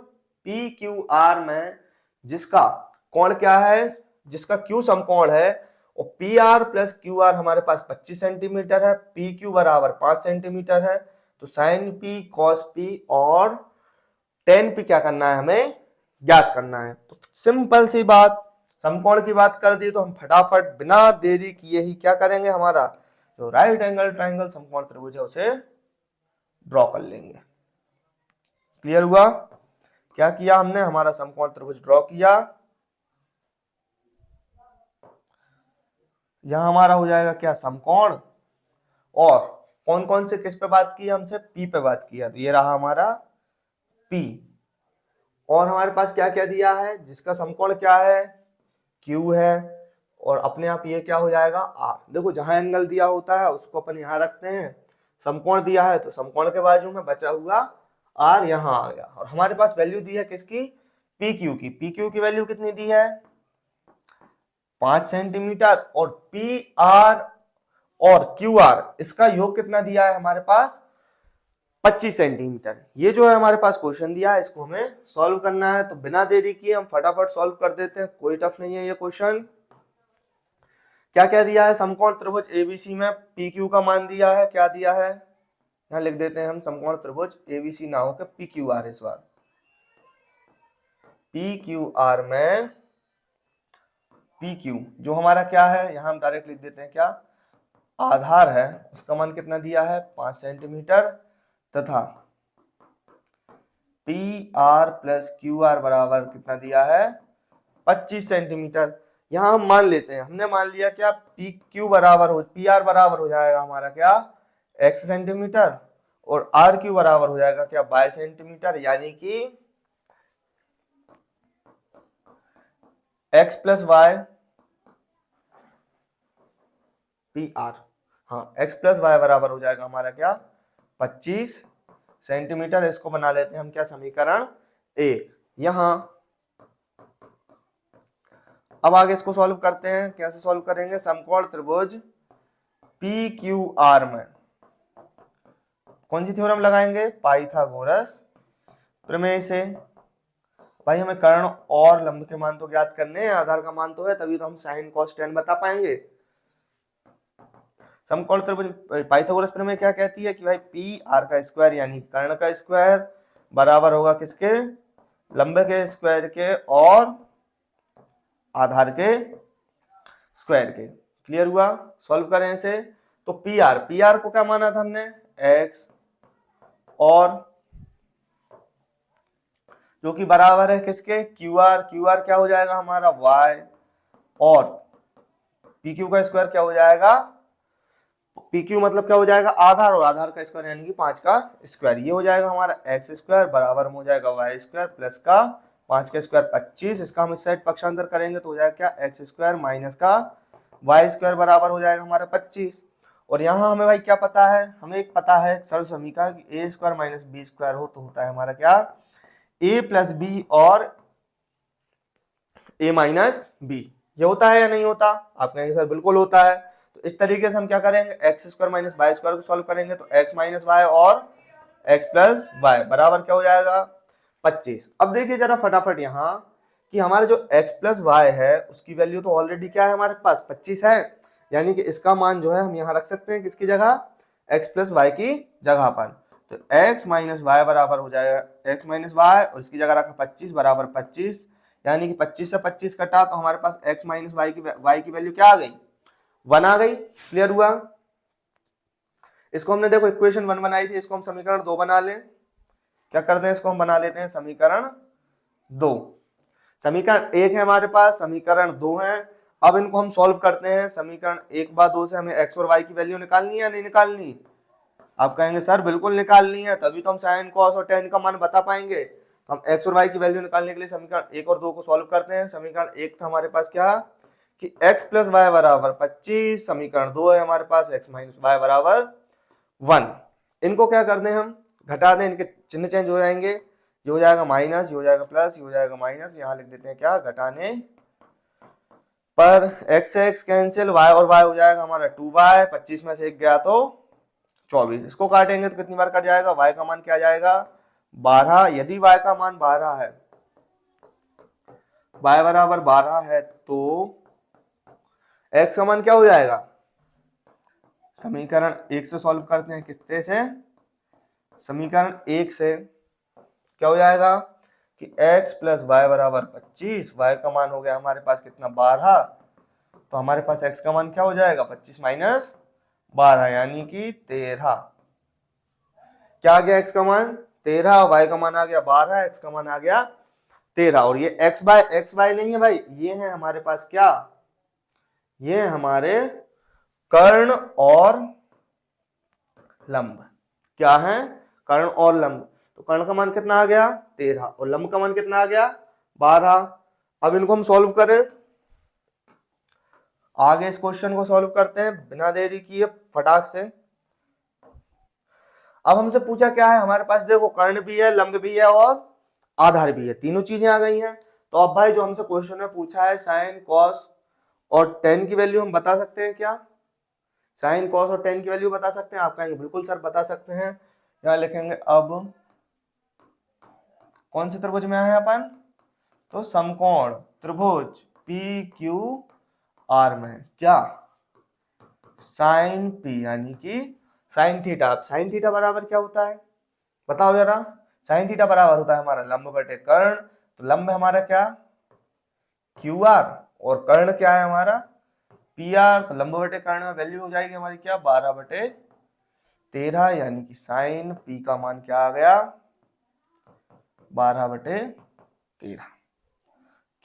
PQR में जिसका कोण क्या है, जिसका Q समकोण है और PR प्लस QR हमारे पास 25 सेंटीमीटर है, PQ बराबर 5 सेंटीमीटर है, तो साइन P कॉस P और टेन P क्या करना है, हमें ज्ञात करना है। तो सिंपल सी बात, समकोण की बात कर दी तो हम फटाफट बिना देरी किए ही क्या करेंगे, हमारा जो राइट एंगल ट्राइंगल समकोण त्रिभुज है उसे ड्रॉ कर लेंगे। क्लियर हुआ। क्या किया हमने, हमारा समकोण त्रिभुज ड्रॉ किया। यहां हमारा हो जाएगा क्या, समकोण, और कौन कौन से किस पे बात की हमसे, P पे बात किया, तो ये रहा हमारा P। और हमारे पास क्या क्या दिया है, जिसका समकोण क्या है, Q है, और अपने आप ये क्या हो जाएगा आर। देखो जहां एंगल दिया होता है उसको अपन यहाँ रखते हैं, समकोण दिया है तो समकोण के बाजू में बचा हुआ आर यहाँ आ गया। और हमारे पास वैल्यू दी है किसकी, पी क्यू की। पी क्यू की वैल्यू कितनी दी है 5 सेंटीमीटर, और पी आर और क्यू आर इसका योग कितना दिया है हमारे पास 25 सेंटीमीटर। ये जो है हमारे पास क्वेश्चन दिया है, इसको हमें सॉल्व करना है। तो बिना देरी किए हम फटाफट सॉल्व कर देते हैं, कोई टफ नहीं है ये क्वेश्चन। क्या क्या दिया है, समकोण त्रिभुज एबीसी में पी क्यू का मान दिया है, क्या दिया है यहाँ लिख देते हैं हम, समकोण त्रिभुज एबीसी ना होकर पी क्यू आर, इस बार पी क्यू आर में पी क्यू जो हमारा क्या है यहाँ हम डायरेक्ट लिख देते हैं, क्या आधार है उसका मान कितना दिया है 5 सेंटीमीटर, तथा P R plus Q R बराबर कितना दिया है 25 सेंटीमीटर। यहां हम मान लेते हैं, हमने मान लिया क्या पी क्यू बराबर हो, पी आर बराबर हो जाएगा हमारा क्या x सेंटीमीटर, और आर क्यू बराबर हो जाएगा क्या y सेंटीमीटर, यानी कि x plus Y P R, हाँ x प्लस वाई बराबर हो जाएगा हमारा क्या 25 सेंटीमीटर। इसको बना लेते हैं हम क्या समीकरण 1। यहां अब आगे इसको सॉल्व करते हैं, कैसे सॉल्व करेंगे, समकोण त्रिभुज पी क्यू आर में कौन सी थ्योरम लगाएंगे, पाइथागोरस प्रमेय से। भाई हमें कर्ण और लंब के मान तो ज्ञात करने हैं, आधार का मान तो है, तभी तो हम साइन कॉस टेन बता पाएंगे। समकोण त्रिभुज पाइथागोरस प्रमेय क्या कहती है कि भाई पी आर का स्क्वायर यानी कर्ण का स्क्वायर बराबर होगा किसके, लंब के स्क्वायर के और आधार के स्क्वायर के। क्लियर हुआ, सॉल्व करें इसे। तो पी आर को क्या माना था हमने x, और जो कि बराबर है किसके क्यू आर क्या हो जाएगा हमारा y, और पी क्यू का स्क्वायर क्या हो जाएगा, पी क्यू मतलब क्या हो जाएगा आधार, और आधार का स्क्वायर यानी कि 5 का स्क्वायर, ये हो जाएगा हमारा x स्क्वायर बराबर हो जाएगा y स्क्वायर प्लस का 5 का स्क्वायर 25। इसका हम इस साइड पक्षांतर करेंगे तो हो जाएगा क्या x स्क्वायर माइनस का y स्क्वायर बराबर हो जाएगा हमारा 25। और यहाँ हमें भाई क्या पता है, हमें एक पता है सरल समीकरण कि a square minus B square हो तो होता है हमारा क्या a प्लस बी और a माइनस बी। ये होता है या नहीं होता, आप कहेंगे सर बिल्कुल होता है। तो इस तरीके से हम क्या करेंगे X square minus Y square को सॉल्व करेंगे तो एक्स माइनस वाई और एक्स प्लस वाई बराबर क्या हो जाएगा 25। अब देखिए जरा फटाफट यहाँ कि हमारा जो x प्लस वाई है उसकी वैल्यू तो ऑलरेडी क्या है हमारे पास 25 है, यानी कि इसका मान जो है हम यहाँ रख सकते हैं किसकी जगह x प्लस वाई की जगह पर। तो x माइनस वाई बराबर हो जाएगा x माइनस वाई और इसकी जगह रखा 25 बराबर 25, यानी कि 25 से 25 कटा तो हमारे पास x माइनस वाई की वैल्यू क्या आ गई 1 आ गई। क्लियर हुआ, इसको हमने देखो इक्वेशन 1 बनाई थी, इसको हम समीकरण 2 बना लें। क्या करते हैं, इसको हम बना लेते हैं समीकरण 2। समीकरण 1 है हमारे पास, समीकरण 2 है। अब इनको हम सॉल्व करते हैं। समीकरण 1 बाय 2 से हमें x और y की वैल्यू निकालनी है या नहीं निकालनी, आप कहेंगे सर बिल्कुल निकालनी है, तभी तो हम साइन कॉस और टेन का मान बता पाएंगे। तो हम x और y की वैल्यू निकालने के लिए समीकरण 1 और 2 को सॉल्व करते हैं। समीकरण 1 था हमारे पास क्या कि x प्लस वाई बराबर 25, समीकरण 2 है हमारे पास x माइनस वाई बराबर 1। इनको क्या कर दें हम घटा दें, इनके चिन्ह चेंज हो जाएंगे, ये हो जाएगा माइनस, ये हो जाएगा प्लस, ये हो जाएगा माइनस। यहाँ लिख देते हैं क्या घटाने पर x से x कैंसिल, y और y हो जाएगा हमारा 2y, 25 में से 1 गया तो 24। इसको काटेंगे तो कितनी बार कट जाएगा, y का मान क्या आ जाएगा 12। यदि y का मान 12 है, y बराबर 12 है तो x का मान क्या हो जाएगा, समीकरण 1 से सॉल्व करते हैं, किससे से समीकरण 1 से क्या हो जाएगा कि x प्लस वाई बराबर 25, y का मान हो गया हमारे पास कितना 12, तो हमारे पास x का मान क्या हो जाएगा 25 माइनस 12 यानी कि 13। क्या आ गया x का मान 13, y का मान आ गया 12, x का मान आ गया 13। और ये x बाय एक्स वाई नहीं है भाई, ये है हमारे पास क्या, ये है हमारे कर्ण और लंब। क्या है कर्ण और लंब, तो कर्ण का मान कितना आ गया 13 और लंब का मान कितना आ गया 12। अब इनको हम सॉल्व करें आगे इस क्वेश्चन को सॉल्व करते हैं बिना देरी किए फटाक से। अब हमसे पूछा क्या है, हमारे पास देखो कर्ण भी है, लंब भी है और आधार भी है, तीनों चीजें आ गई हैं। तो अब भाई जो हमसे क्वेश्चन में पूछा है साइन कॉस और टेन की वैल्यू हम बता सकते हैं क्या? साइन कॉस और टेन की वैल्यू बता सकते हैं? आप कहेंगे बिल्कुल सर बता सकते हैं। यहाँ लिखेंगे अब कौन से त्रिभुज में है अपन, तो समकोण त्रिभुज पी क्यू आर में क्या साइन पी यानी कि साइन थीटा। अब साइन थीटा बराबर क्या होता है बताओ जरा। साइन थीटा बराबर होता है हमारा लंब बटे कर्ण। तो लंब हमारा क्या क्यू आर और कर्ण क्या है हमारा पी आर। तो लंब बटे कर्ण में वैल्यू हो जाएगी हमारी क्या 12/13 यानी कि साइन पी का मान क्या आ गया 12/13।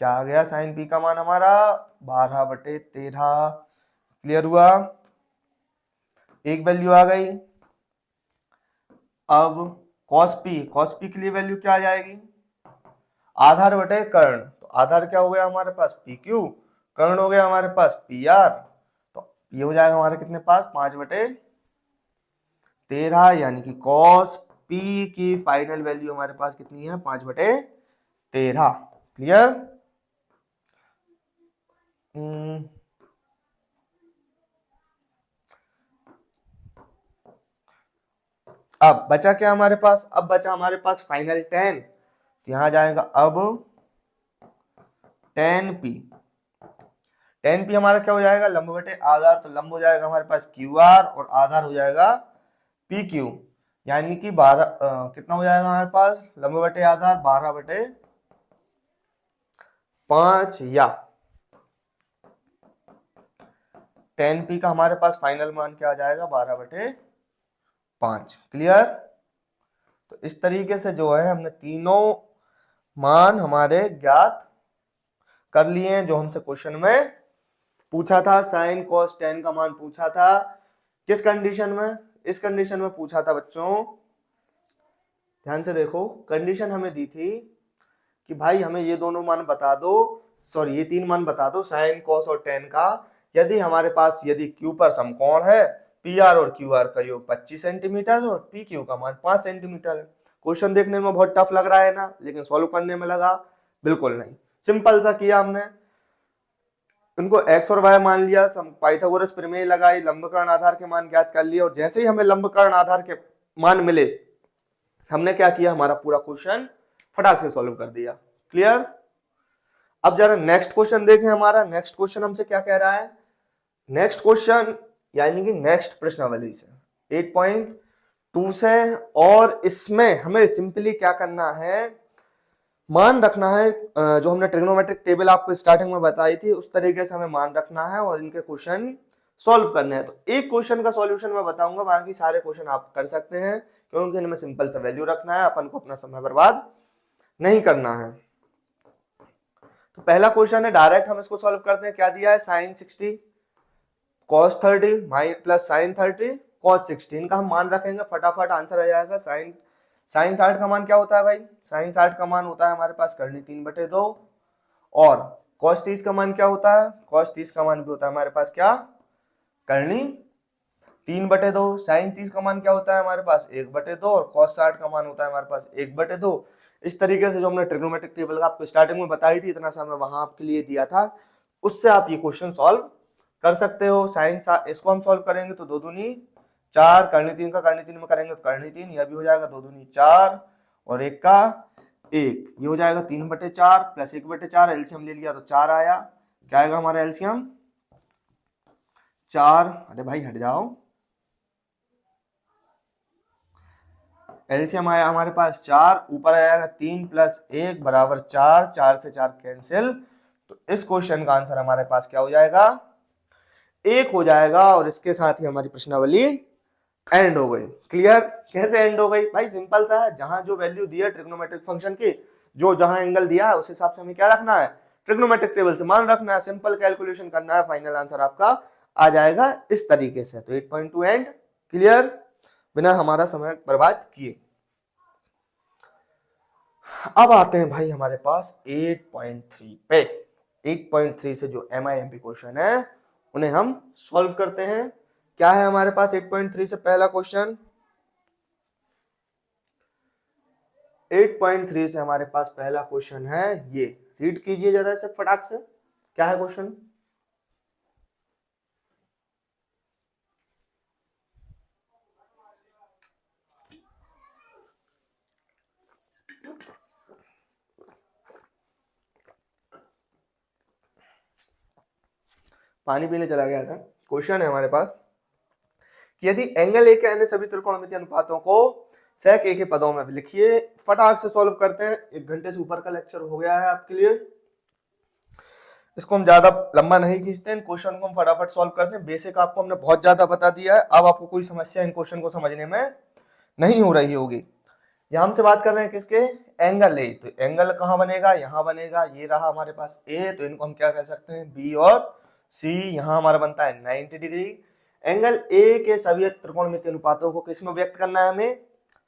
क्या आ गया साइन पी का मान हमारा 12/13। क्लियर हुआ, एक वैल्यू आ गई। अब कॉस पी के लिए वैल्यू क्या आ जाएगी आधार बटे कर्ण। तो आधार क्या हो गया हमारे पास पी क्यू, कर्ण हो गया हमारे पास पी आर। तो ये हो जाएगा हमारे कितने पास 5/13 यानी कि कॉस पी की फाइनल वैल्यू हमारे पास कितनी है 5/13। क्लियर। अब बचा क्या हमारे पास, अब बचा हमारे पास फाइनल 10। तो यहां जाएगा अब 10p। 10p हमारा क्या हो जाएगा लंब बटे आधार। तो लंब हो जाएगा हमारे पास क्यू आर और आधार हो जाएगा पी क्यू यानी कि 12 कितना हो जाएगा हमारे पास लंब बटे आधार 12/5 या 10p का हमारे पास फाइनल मान क्या आ जाएगा 12/5। क्लियर। तो इस तरीके से जो है हमने तीनों मान हमारे ज्ञात कर लिए हैं जो हमसे क्वेश्चन में पूछा था। साइन कॉस टेन का मान पूछा था किस कंडीशन में, इस कंडीशन में पूछा था बच्चों। ध्यान से देखो कंडीशन हमें दी थी कि भाई हमें ये दोनों मान बता दो, सॉरी ये तीन मान बता दो साइन कॉस और टेन का, यदि हमारे पास यदि क्यू पर समकोण है पी आर और क्यू आर का योग 25 सेंटीमीटर और पी क्यू का मान 5 सेंटीमीटर है। क्वेश्चन देखने में बहुत टफ लग रहा है ना, लेकिन सॉल्व करने में लगा बिल्कुल नहीं, सिंपल सा किया हमने। उनको x और y मान लिया, पाइथागोरस प्रमेय लगाई, लंबकर्ण आधार के मान ज्ञात कर लिए और जैसे ही हमें लंबकर्ण आधार के मान मिले हमने क्या किया हमारा पूरा क्वेश्चन फटाक से सॉल्व कर दिया। क्लियर। अब जरा नेक्स्ट क्वेश्चन देखें। हमारा नेक्स्ट क्वेश्चन हमसे क्या कह रहा है, नेक्स्ट क्वेश्चन यानी कि नेक्स्ट प्रश्नावली से 8.2 से, और इसमें हमें सिंपली क्या करना है मान रखना है जो हमने ट्रिग्नोमेट्रिक टेबल आपको स्टार्टिंग में बताई थी उस तरीके से हमें मान रखना है और इनके क्वेश्चन सॉल्व करने हैं। तो एक क्वेश्चन का सॉल्यूशन मैं बताऊंगा, बाकी सारे क्वेश्चन आप कर सकते हैं क्योंकि इनमें सिंपल सा वैल्यू रखना है, अपन को अपना समय बर्बाद नहीं करना है। तो पहला क्वेश्चन है डायरेक्ट हम इसको सॉल्व करते हैं। क्या दिया है sine 60 cos 30 plus sine 30 cos 60, इनका हम मान रखेंगे फटाफट आंसर आ जाएगा। साइन 60 का मान क्या होता है भाई, साइन 60 का मान होता है हमारे पास करनी 3/2 और कॉस 30 का मान क्या होता है, कॉस 30 का मान भी होता है हमारे पास क्या करनी 3/2। साइन 30 का मान क्या होता है हमारे पास 1/2 और कॉस 60 का मान होता है हमारे पास 1/2। इस तरीके से जो हमने ट्रिग्नोमेट्रिक टेबल का आपको स्टार्टिंग में बताई थी, इतना सा मैं वहां आपके लिए दिया था, उससे आप ये क्वेश्चन सॉल्व कर सकते हो। साइन इसको हम सॉल्व करेंगे तो 2 दूनी 4, करनी 3 का करनी 3 में करेंगे तो करनी 3, यह भी हो जाएगा 2 दूनी 4 और 1 का 1, ये हो जाएगा 3/4 प्लस 1/4, एलसीएम ले लिया तो 4 आया। क्या आएगा हमारा एलसीएम 4। अरे भाई हट जाओ, एलसीएम आया हमारे पास 4, ऊपर आएगा 3 प्लस 1 बराबर 4, 4 से 4 कैंसिल। तो इस क्वेश्चन का आंसर हमारे पास क्या हो जाएगा 1 हो जाएगा और इसके साथ ही हमारी प्रश्नावली एंड हो गई। क्लियर। कैसे एंड हो गई भाई, सिंपल सा है, जहां जो वैल्यू दी है ट्रिग्नोमेट्रिक फंक्शन की, जो जहां एंगल दिया है उस हिसाब से हमें क्या रखना है ट्रिग्नोमेट्रिक टेबल से मान रखना है, सिंपल कैलकुलेशन करना है, फाइनल आंसर आपका आ जाएगा इस तरीके से। तो 8.2 एंड। क्लियर, बिना हमारा समय बर्बाद किए। अब आते हैं भाई हमारे पास 8.3 पे। 8.3 से जो MIMP क्वेश्चन है उन्हें हम सॉल्व करते हैं। क्या है हमारे पास 8.3 से पहला क्वेश्चन? 8.3 से हमारे पास पहला क्वेश्चन है ये, रीड कीजिए जरा से फटाक से। क्या है क्वेश्चन? पानी पीने चला गया था। क्वेश्चन है हमारे पास कि यदि एंगल ए के अन्य सभी त्रिकोणमितीय अनुपातों को sec a के पदों में लिखिए। फटाक से सॉल्व करते हैं, 1 घंटे से ऊपर का लेक्चर हो गया है आपके लिए, इसको हम ज्यादा लंबा नहीं खींचते हैं। क्वेश्चन को हम फटाफट सॉल्व करते हैं। बेसिक आपको हमने बहुत ज्यादा बता दिया है, अब आपको कोई समस्या इन क्वेश्चन को समझने में नहीं हो रही होगी। यहाँ हमसे बात कर रहे हैं किसके? Angle A. तो एंगल कहाँ बनेगा? यहाँ बनेगा। ये रहा हमारे पास ए, तो इनको हम क्या कह सकते हैं? बी और सी। यहाँ हमारा बनता है 90 डिग्री। एंगल ए के सभी त्रिकोणमितीय अनुपातों को किस में व्यक्त करना है? हमें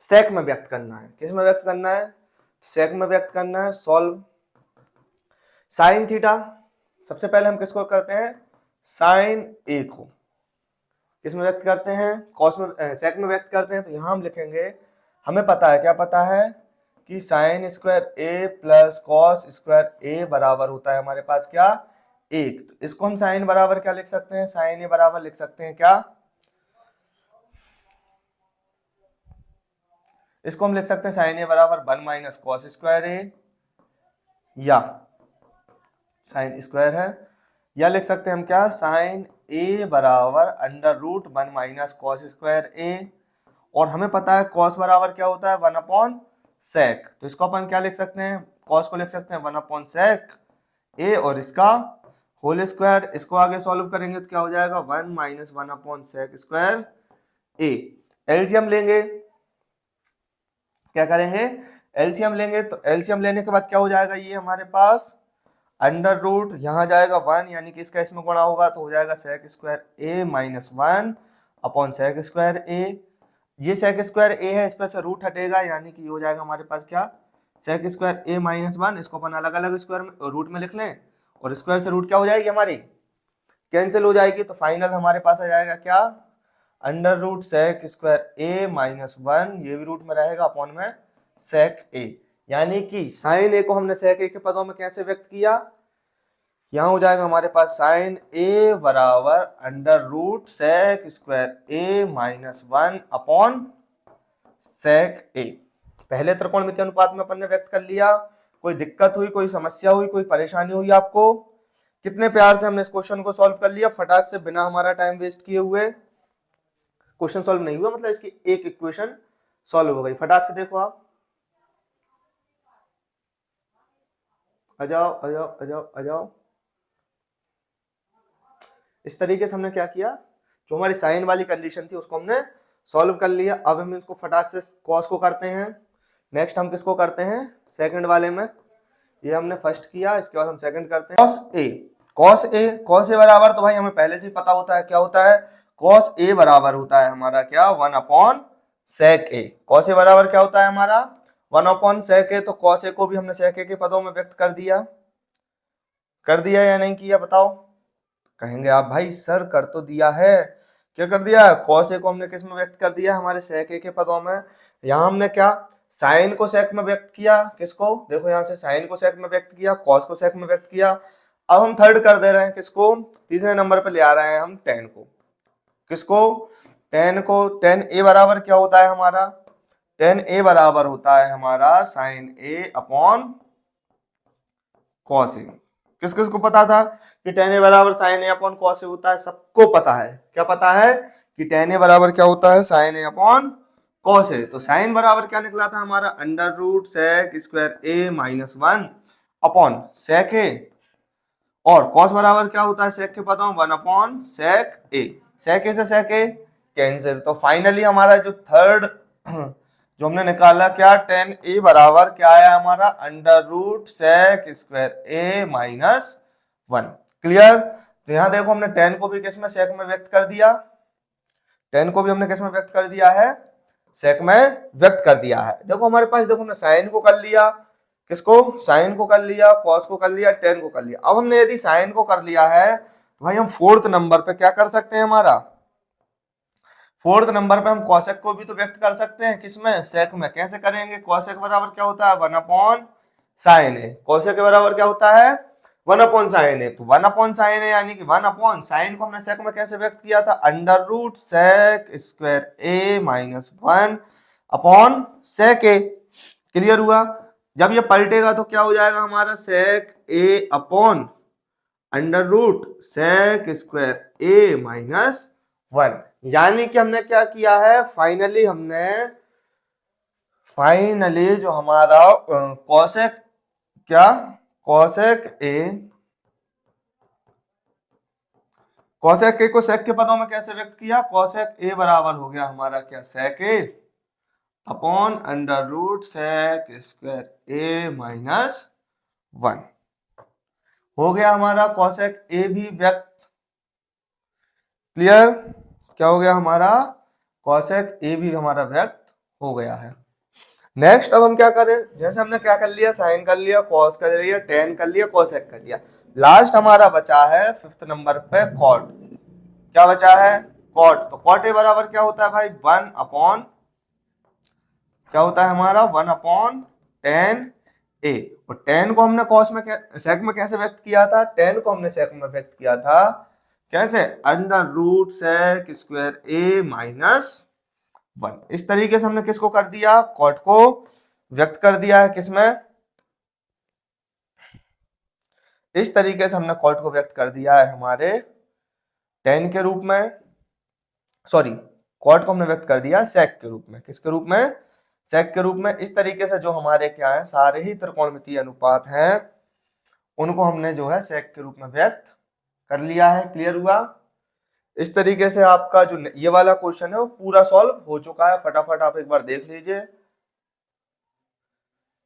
सेक में व्यक्त करना है। किस में व्यक्त करना है? सेक में व्यक्त करना है। Solve sine theta. सबसे पहले हम किसको करते हैं? साइन ए को किस में व्यक्त करते हैं? कॉस में, सेक में व्यक्त करते हैं। तो यहां हम लिखेंगे, हमें पता है, क्या पता है कि साइन स्क्वायर ए प्लस कॉस स्क्वायर ए बराबर होता है हमारे पास क्या? 1। तो इसको हम साइन बराबर क्या लिख सकते हैं? साइन ए बराबर लिख सकते हैं क्या? इसको हम लिख सकते हैं साइन ए बराबर 1 माइनस कॉस स्क्वायर ए, या साइन स्क्वायर है, या लिख सकते हैं हम क्या? साइन ए बराबर under root 1 minus cos square A. और हमें पता है कॉस बराबर क्या होता है? 1 अपॉन सेक। तो इसको अपन क्या लिख सकते हैं? कॉस को लिख सकते हैं 1 अपॉन सेक ए और इसका होल स्क्वायर। इसको आगे सॉल्व करेंगे तो क्या हो जाएगा? 1 माइनस 1 अपॉन सेक स्क्वायर ए। एलसीएम लेंगे, क्या करेंगे? एलसीएम लेंगे। तो एलसीएम लेने के बाद क्या हो जाएगा? ये हमारे पास अंडर रूट, यहाँ जाएगा 1, यानी कि इसका इसमें गुणा होगा तो हो जाएगा सेक स्क्वायर ए माइनस 1 अपॉन सेक स्क्वायर ए। ये सेक स्क्वायर ए है, इस पर से रूट हटेगा, यानी कि हो जाएगा हमारे पास क्या? सेक स्क्वायर ए माइनस 1। इसको अपन अलग अलग स्क्वायर में रूट में लिख लें, और स्क्वायर से रूट क्या हो जाएगी हमारी? कैंसिल हो जाएगी। तो फाइनल हमारे पास आ जाएगा क्या? अंडर रूट सेक स्क्वायर ए माइनस 1, ये भी रूट में रहेगा, अपॉन में सेक ए। यानी कि साइन ए को हमने सेक ए के पदों में कैसे व्यक्त किया? यहाँ हो जाएगा हमारे पास साइन ए बराबर अंडर रूट सेक स्क्वायर ए माइनस 1 अपॉन सेक ए। पहले त्रिकोणमितीय अनुपात में अपन ने व्यक्त कर लिया। कोई दिक्कत हुई, कोई समस्या हुई, कोई परेशानी हुई आपको? कितने प्यार से हमने इस क्वेश्चन को सॉल्व कर लिया फटाक से, बिना हमारा टाइम वेस्ट किए हुए। क्वेश्चन सॉल्व नहीं हुआ, मतलब इसकी एक इक्वेशन सॉल्व हो गई। फटाक से देखो आप, आ जाओ आ जाओ आ जाओ आ जाओ। इस तरीके से हमने क्या किया? जो हमारी साइन वाली कंडीशन थी उसको हमने सॉल्व कर लिया। अब हम इसको फटाक से कॉस को करते हैं। नेक्स्ट हम किसको करते हैं? सेकंड वाले में। ये हमने फर्स्ट किया, इसके बाद हम सेकंड करते हैं। Cos A, cos A, cos A बराबर तो भाई हमें पहले से ही पता होता है, क्या होता है? कॉस ए बराबर होता है हमारा क्या? 1 upon sec A. Cos A बराबर क्या होता है हमारा? 1 अपॉन सेक ए। तो कॉस ए को भी हमने सेक ए के पदों में व्यक्त कर दिया। कर दिया या नहीं किया बताओ? कहेंगे आप भाई सर कर तो दिया है। क्या कर दिया? कॉस ए को हमने किस में व्यक्त कर दिया? हमारे सेक ए के पदों में। यहाँ हमने क्या? साइन को सेक में व्यक्त किया। किसको? देखो यहाँ से साइन को सेक में व्यक्त किया, कॉस को सेक में व्यक्त किया। अब हम थर्ड कर दे रहे हैं, किसको? तीसरे नंबर पे ले आ रहे हैं हम टेन को। किसको? टेन को। टेन ए बराबर क्या होता है हमारा? टेन ए बराबर होता है हमारा साइन ए अपॉन कॉस ए। किस किस को पता था कि टेन ए बराबर साइन ए अपॉन कॉस ए होता है? सबको पता है। क्या पता है? कि टेन ए बराबर क्या होता है? साइन ए अपॉन कॉस ए। तो साइन बराबर क्या निकला था हमारा? अंडर रूट सेक स्क्वायर ए माइनस 1 अपॉन सेक ए। और कॉस बराबर क्या होता है सेक के पदों में? 1 अपॉन सेक ए। सेक ए से सेक ए कैंसिल। तो फाइनली हमारा जो थर्ड जो हमने निकाला क्या? टेन ए बराबर क्या आया हमारा? अंडर रूट सेक स्क्वायर ए माइनस 1। क्लियर? तो यहाँ देखो हमने टेन को भी किस में? सेक में व्यक्त कर दिया। टेन को भी हमने किस में व्यक्त कर दिया है? सेक में व्यक्त कर दिया है। देखो हमारे पास, देखो हमने साइन को कर लिया, किसको? साइन को कर लिया, कॉस को कर लिया, टेन को कर लिया। अब हमने यदि साइन को कर लिया है तो भाई हम फोर्थ नंबर पे क्या कर सकते हैं, हमारा फोर्थ नंबर पे हम कॉसेक को भी तो व्यक्त कर सकते हैं, किसमें, सेक में। कैसे करेंगे, कॉसेक बराबर क्या होता है, 1/sin a। कॉसेक के बराबर क्या होता है, 1/sin a। तो 1/sin a यानी कि 1/sin को हमने सेक में कैसे व्यक्त किया था, √sec²a-1/sec a। क्लियर हुआ। जब ये पलटेगा तो क्या हो जाएगा हमारा, sec a/√sec²a-1। यानी कि हमने क्या किया है, फाइनली जो हमारा कॉसेक, क्या, कॉसेक ए को सेक के पदों में कैसे व्यक्त किया, कॉसेक ए बराबर हो गया हमारा क्या, sec a/√sec²a-1 हो गया हमारा कॉसेक ए भी व्यक्त। क्लियर, क्या हो गया हमारा, कॉसेक ए भी हमारा व्यक्त हो गया है। नेक्स्ट अब हम क्या करें, जैसे हमने क्या कर लिया, साइन कर लिया, कॉस कर लिया, टेन कर लिया, कोसेक कर लिया। लास्ट हमारा बचा है फिफ्थ नंबर पे कॉट। क्या बचा है, कॉट। तो कॉट ए बराबर क्या होता है भाई, 1/, क्या होता है हमारा, 1/tan a। और टेन को हमने कॉस में सेक में कैसे व्यक्त किया था, टेन को हमने सेक में व्यक्त किया था कैसे, √sec²a-1। इस तरीके से हमने किसको कर दिया, कॉट को व्यक्त कर दिया है, किसमें, इस तरीके से हमने कॉट को व्यक्त कर दिया है हमारे टेन के रूप में, सॉरी, कॉट को हमने व्यक्त कर दिया सेक के रूप में, किसके रूप में, सेक के रूप में। इस तरीके से जो हमारे क्या है, सारे ही त्रिकोणमितीय अनुपात हैं, उनको हमने जो है सेक के रूप में व्यक्त कर लिया है। क्लियर हुआ। इस तरीके से आपका जो ये वाला क्वेश्चन है वो पूरा सॉल्व हो चुका है। फटाफट आप एक बार देख लीजिए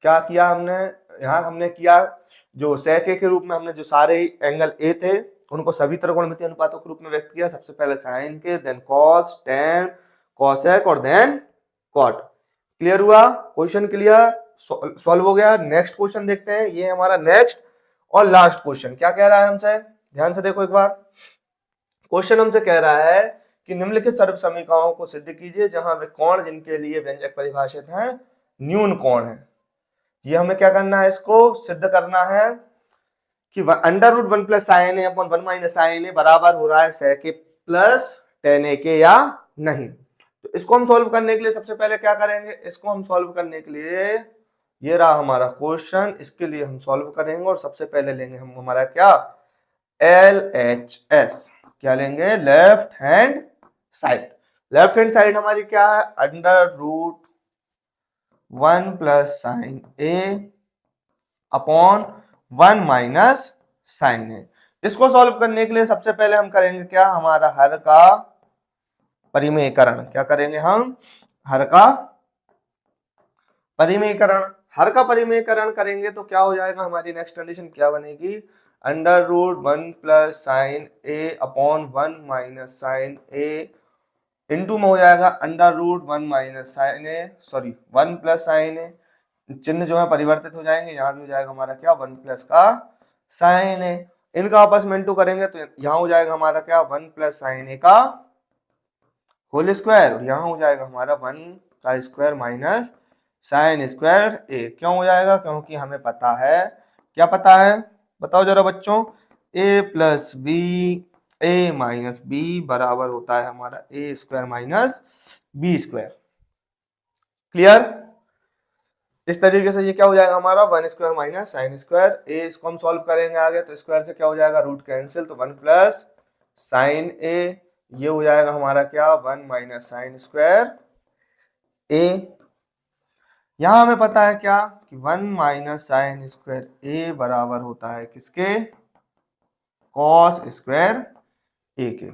क्या किया हमने। यहाँ हमने किया जो सेक ए के रूप में हमने जो सारे एंगल ए थे उनको सभी त्रिकोणमितीय अनुपातों के रूप में व्यक्त किया। सबसे पहले साइन के, देन कॉस, टेन, कॉसेक और देन कॉट। क्लियर हुआ, क्वेश्चन क्लियर, सॉल्व हो गया। नेक्स्ट क्वेश्चन देखते हैं, ये हमारा नेक्स्ट और लास्ट क्वेश्चन क्या कह रहा है हमसे, ध्यान से देखो एक बार। क्वेश्चन हमसे कह रहा है कि निम्नलिखित सर्व समीकरणों को सिद्ध कीजिए जहां वे कोण जिनके लिए व्यंजक परिभाषित हैं न्यून कोण है। ये हमें क्या करना है, इसको सिद्ध करना है कि √1+sin a/1 - बराबर हो रहा है sec a plus tan a के या नहीं। तो इसको हम सॉल्व करने के लिए सबसे पहले क्या करेंगे, इसको हम सॉल्व करने के लिए, ये रहा हमारा क्वेश्चन, इसके लिए हम सॉल्व करेंगे और सबसे पहले लेंगे हम हमारा क्या, LHS। क्या लेंगे, left hand side. Left hand side हमारी क्या है, √1+sin a/1 - इसको सॉल्व करने के लिए सबसे पहले हम करेंगे क्या, हमारा हर का परिमेयकरण। क्या करेंगे हम, हर का परिमेयकरण। हर का परिमेयकरण करेंगे तो क्या हो जाएगा, हमारी नेक्स्ट कंडीशन क्या बनेगी, √1+sin a/1 - sin a into में हो जाएगा √1 - sin a, 1+sin a। चिन्ह जो है परिवर्तित हो जाएंगे, यहाँ भी हो जाएगा हमारा क्या, 1+ का sin a। इनका आपस में इंटू करेंगे तो यहाँ हो जाएगा हमारा क्या, 1+sin a का होल स्क्वायर, और यहाँ हो जाएगा हमारा 1 का स्क्वायर माइनस sin²a। क्यों हो जाएगा, क्योंकि हमें पता है, क्या पता है, बताओ जरा बच्चों, a+b बराबर होता है हमारा a² माइनस b²। क्लियर। इस तरीके से ये क्या हो जाएगा हमारा, 1² माइनस sin²। इसको हम सॉल्व करेंगे आगे तो स्क्वायर से क्या हो जाएगा, रूट कैंसिल, तो 1+sin a, ये हो जाएगा हमारा क्या, 1 - sin²a। यहां हमें पता है क्या कि 1 - sin² बराबर होता है किसके, cos²a के।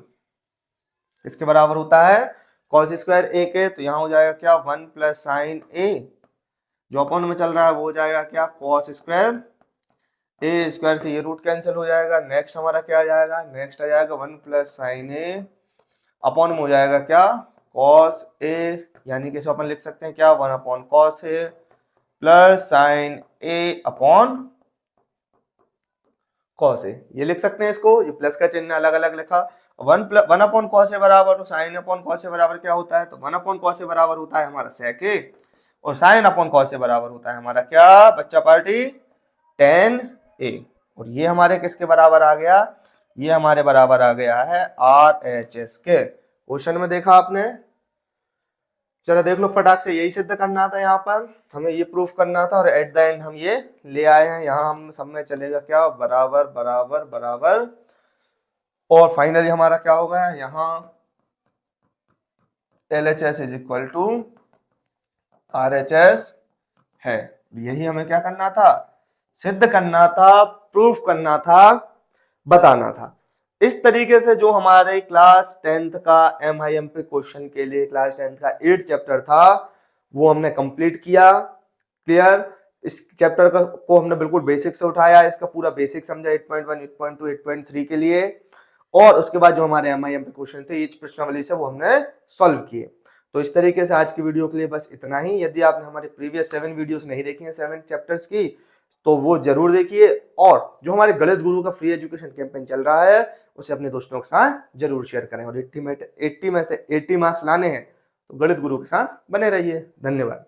किसके बराबर होता है, cos²a के। तो यहाँ हो जाएगा क्या, 1+sin a, जो अपन में चल रहा है वो हो जाएगा क्या, cos²a² से ये रूट कैंसिल हो जाएगा। नेक्स्ट हमारा क्या आ जाएगा, नेक्स्ट आ जाएगा 1+sin a अपॉन में हो जाएगा क्या, cos a, यानी कि अपन लिख सकते हैं क्या, 1/cos a plus sin a upon cos A, ये लिख सकते हैं इसको, ये प्लस का चिन्ह अलग अलग लिखा। वन अपॉन कॉस ए बराबर, तो साइन अपॉन कॉस ए बराबर क्या होता है, तो वन अपॉन कॉस ए बराबर होता है हमारा सेक ए, और साइन अपॉन कॉस ए बराबर होता है हमारा क्या बच्चा पार्टी, टेन ए। और ये हमारे किसके बराबर आ गया, ये हमारे बराबर आ गया है आर एच एस के। क्वेश्चन में देखा आपने, चलो देख लो फटाक से, यही सिद्ध करना था, यहाँ पर हमें ये प्रूफ करना था और एट द एंड हम ये ले आए हैं। यहाँ हम सब में चलेगा क्या, बराबर बराबर बराबर, और फाइनली हमारा क्या होगा यहाँ L H S is equal to R H S है। यही हमें क्या करना था, सिद्ध करना था, प्रूफ करना था, बताना था। इस तरीके से जो हमारे क्लास 10th का MIMP क्वेश्चन के लिए क्लास 10th का 8 चैप्टर था वो हमने कंप्लीट किया। क्लियर, इस चैप्टर को हमने बिल्कुल बेसिक से उठाया, इसका पूरा बेसिक समझा 8.1, 8.2, 8.3 के लिए, और उसके बाद जो हमारे MIMP क्वेश्चन थे ईच प्रश्नावली से वो हमने सॉल्व किए। तो इस तरीके से आज की वीडियो के लिए बस इतना ही। यदि आपने हमारे प्रीवियस 7 वीडियोस नहीं देखी हैं 7 चैप्टर्स की, तो वो जरूर देखिए, और जो हमारे गणित गुरु का फ्री एजुकेशन कैंपेन चल रहा है उसे अपने दोस्तों के साथ जरूर शेयर करें। और 80 में से 80 मार्क्स लाने हैं तो गणित गुरु के साथ बने रहिए। धन्यवाद।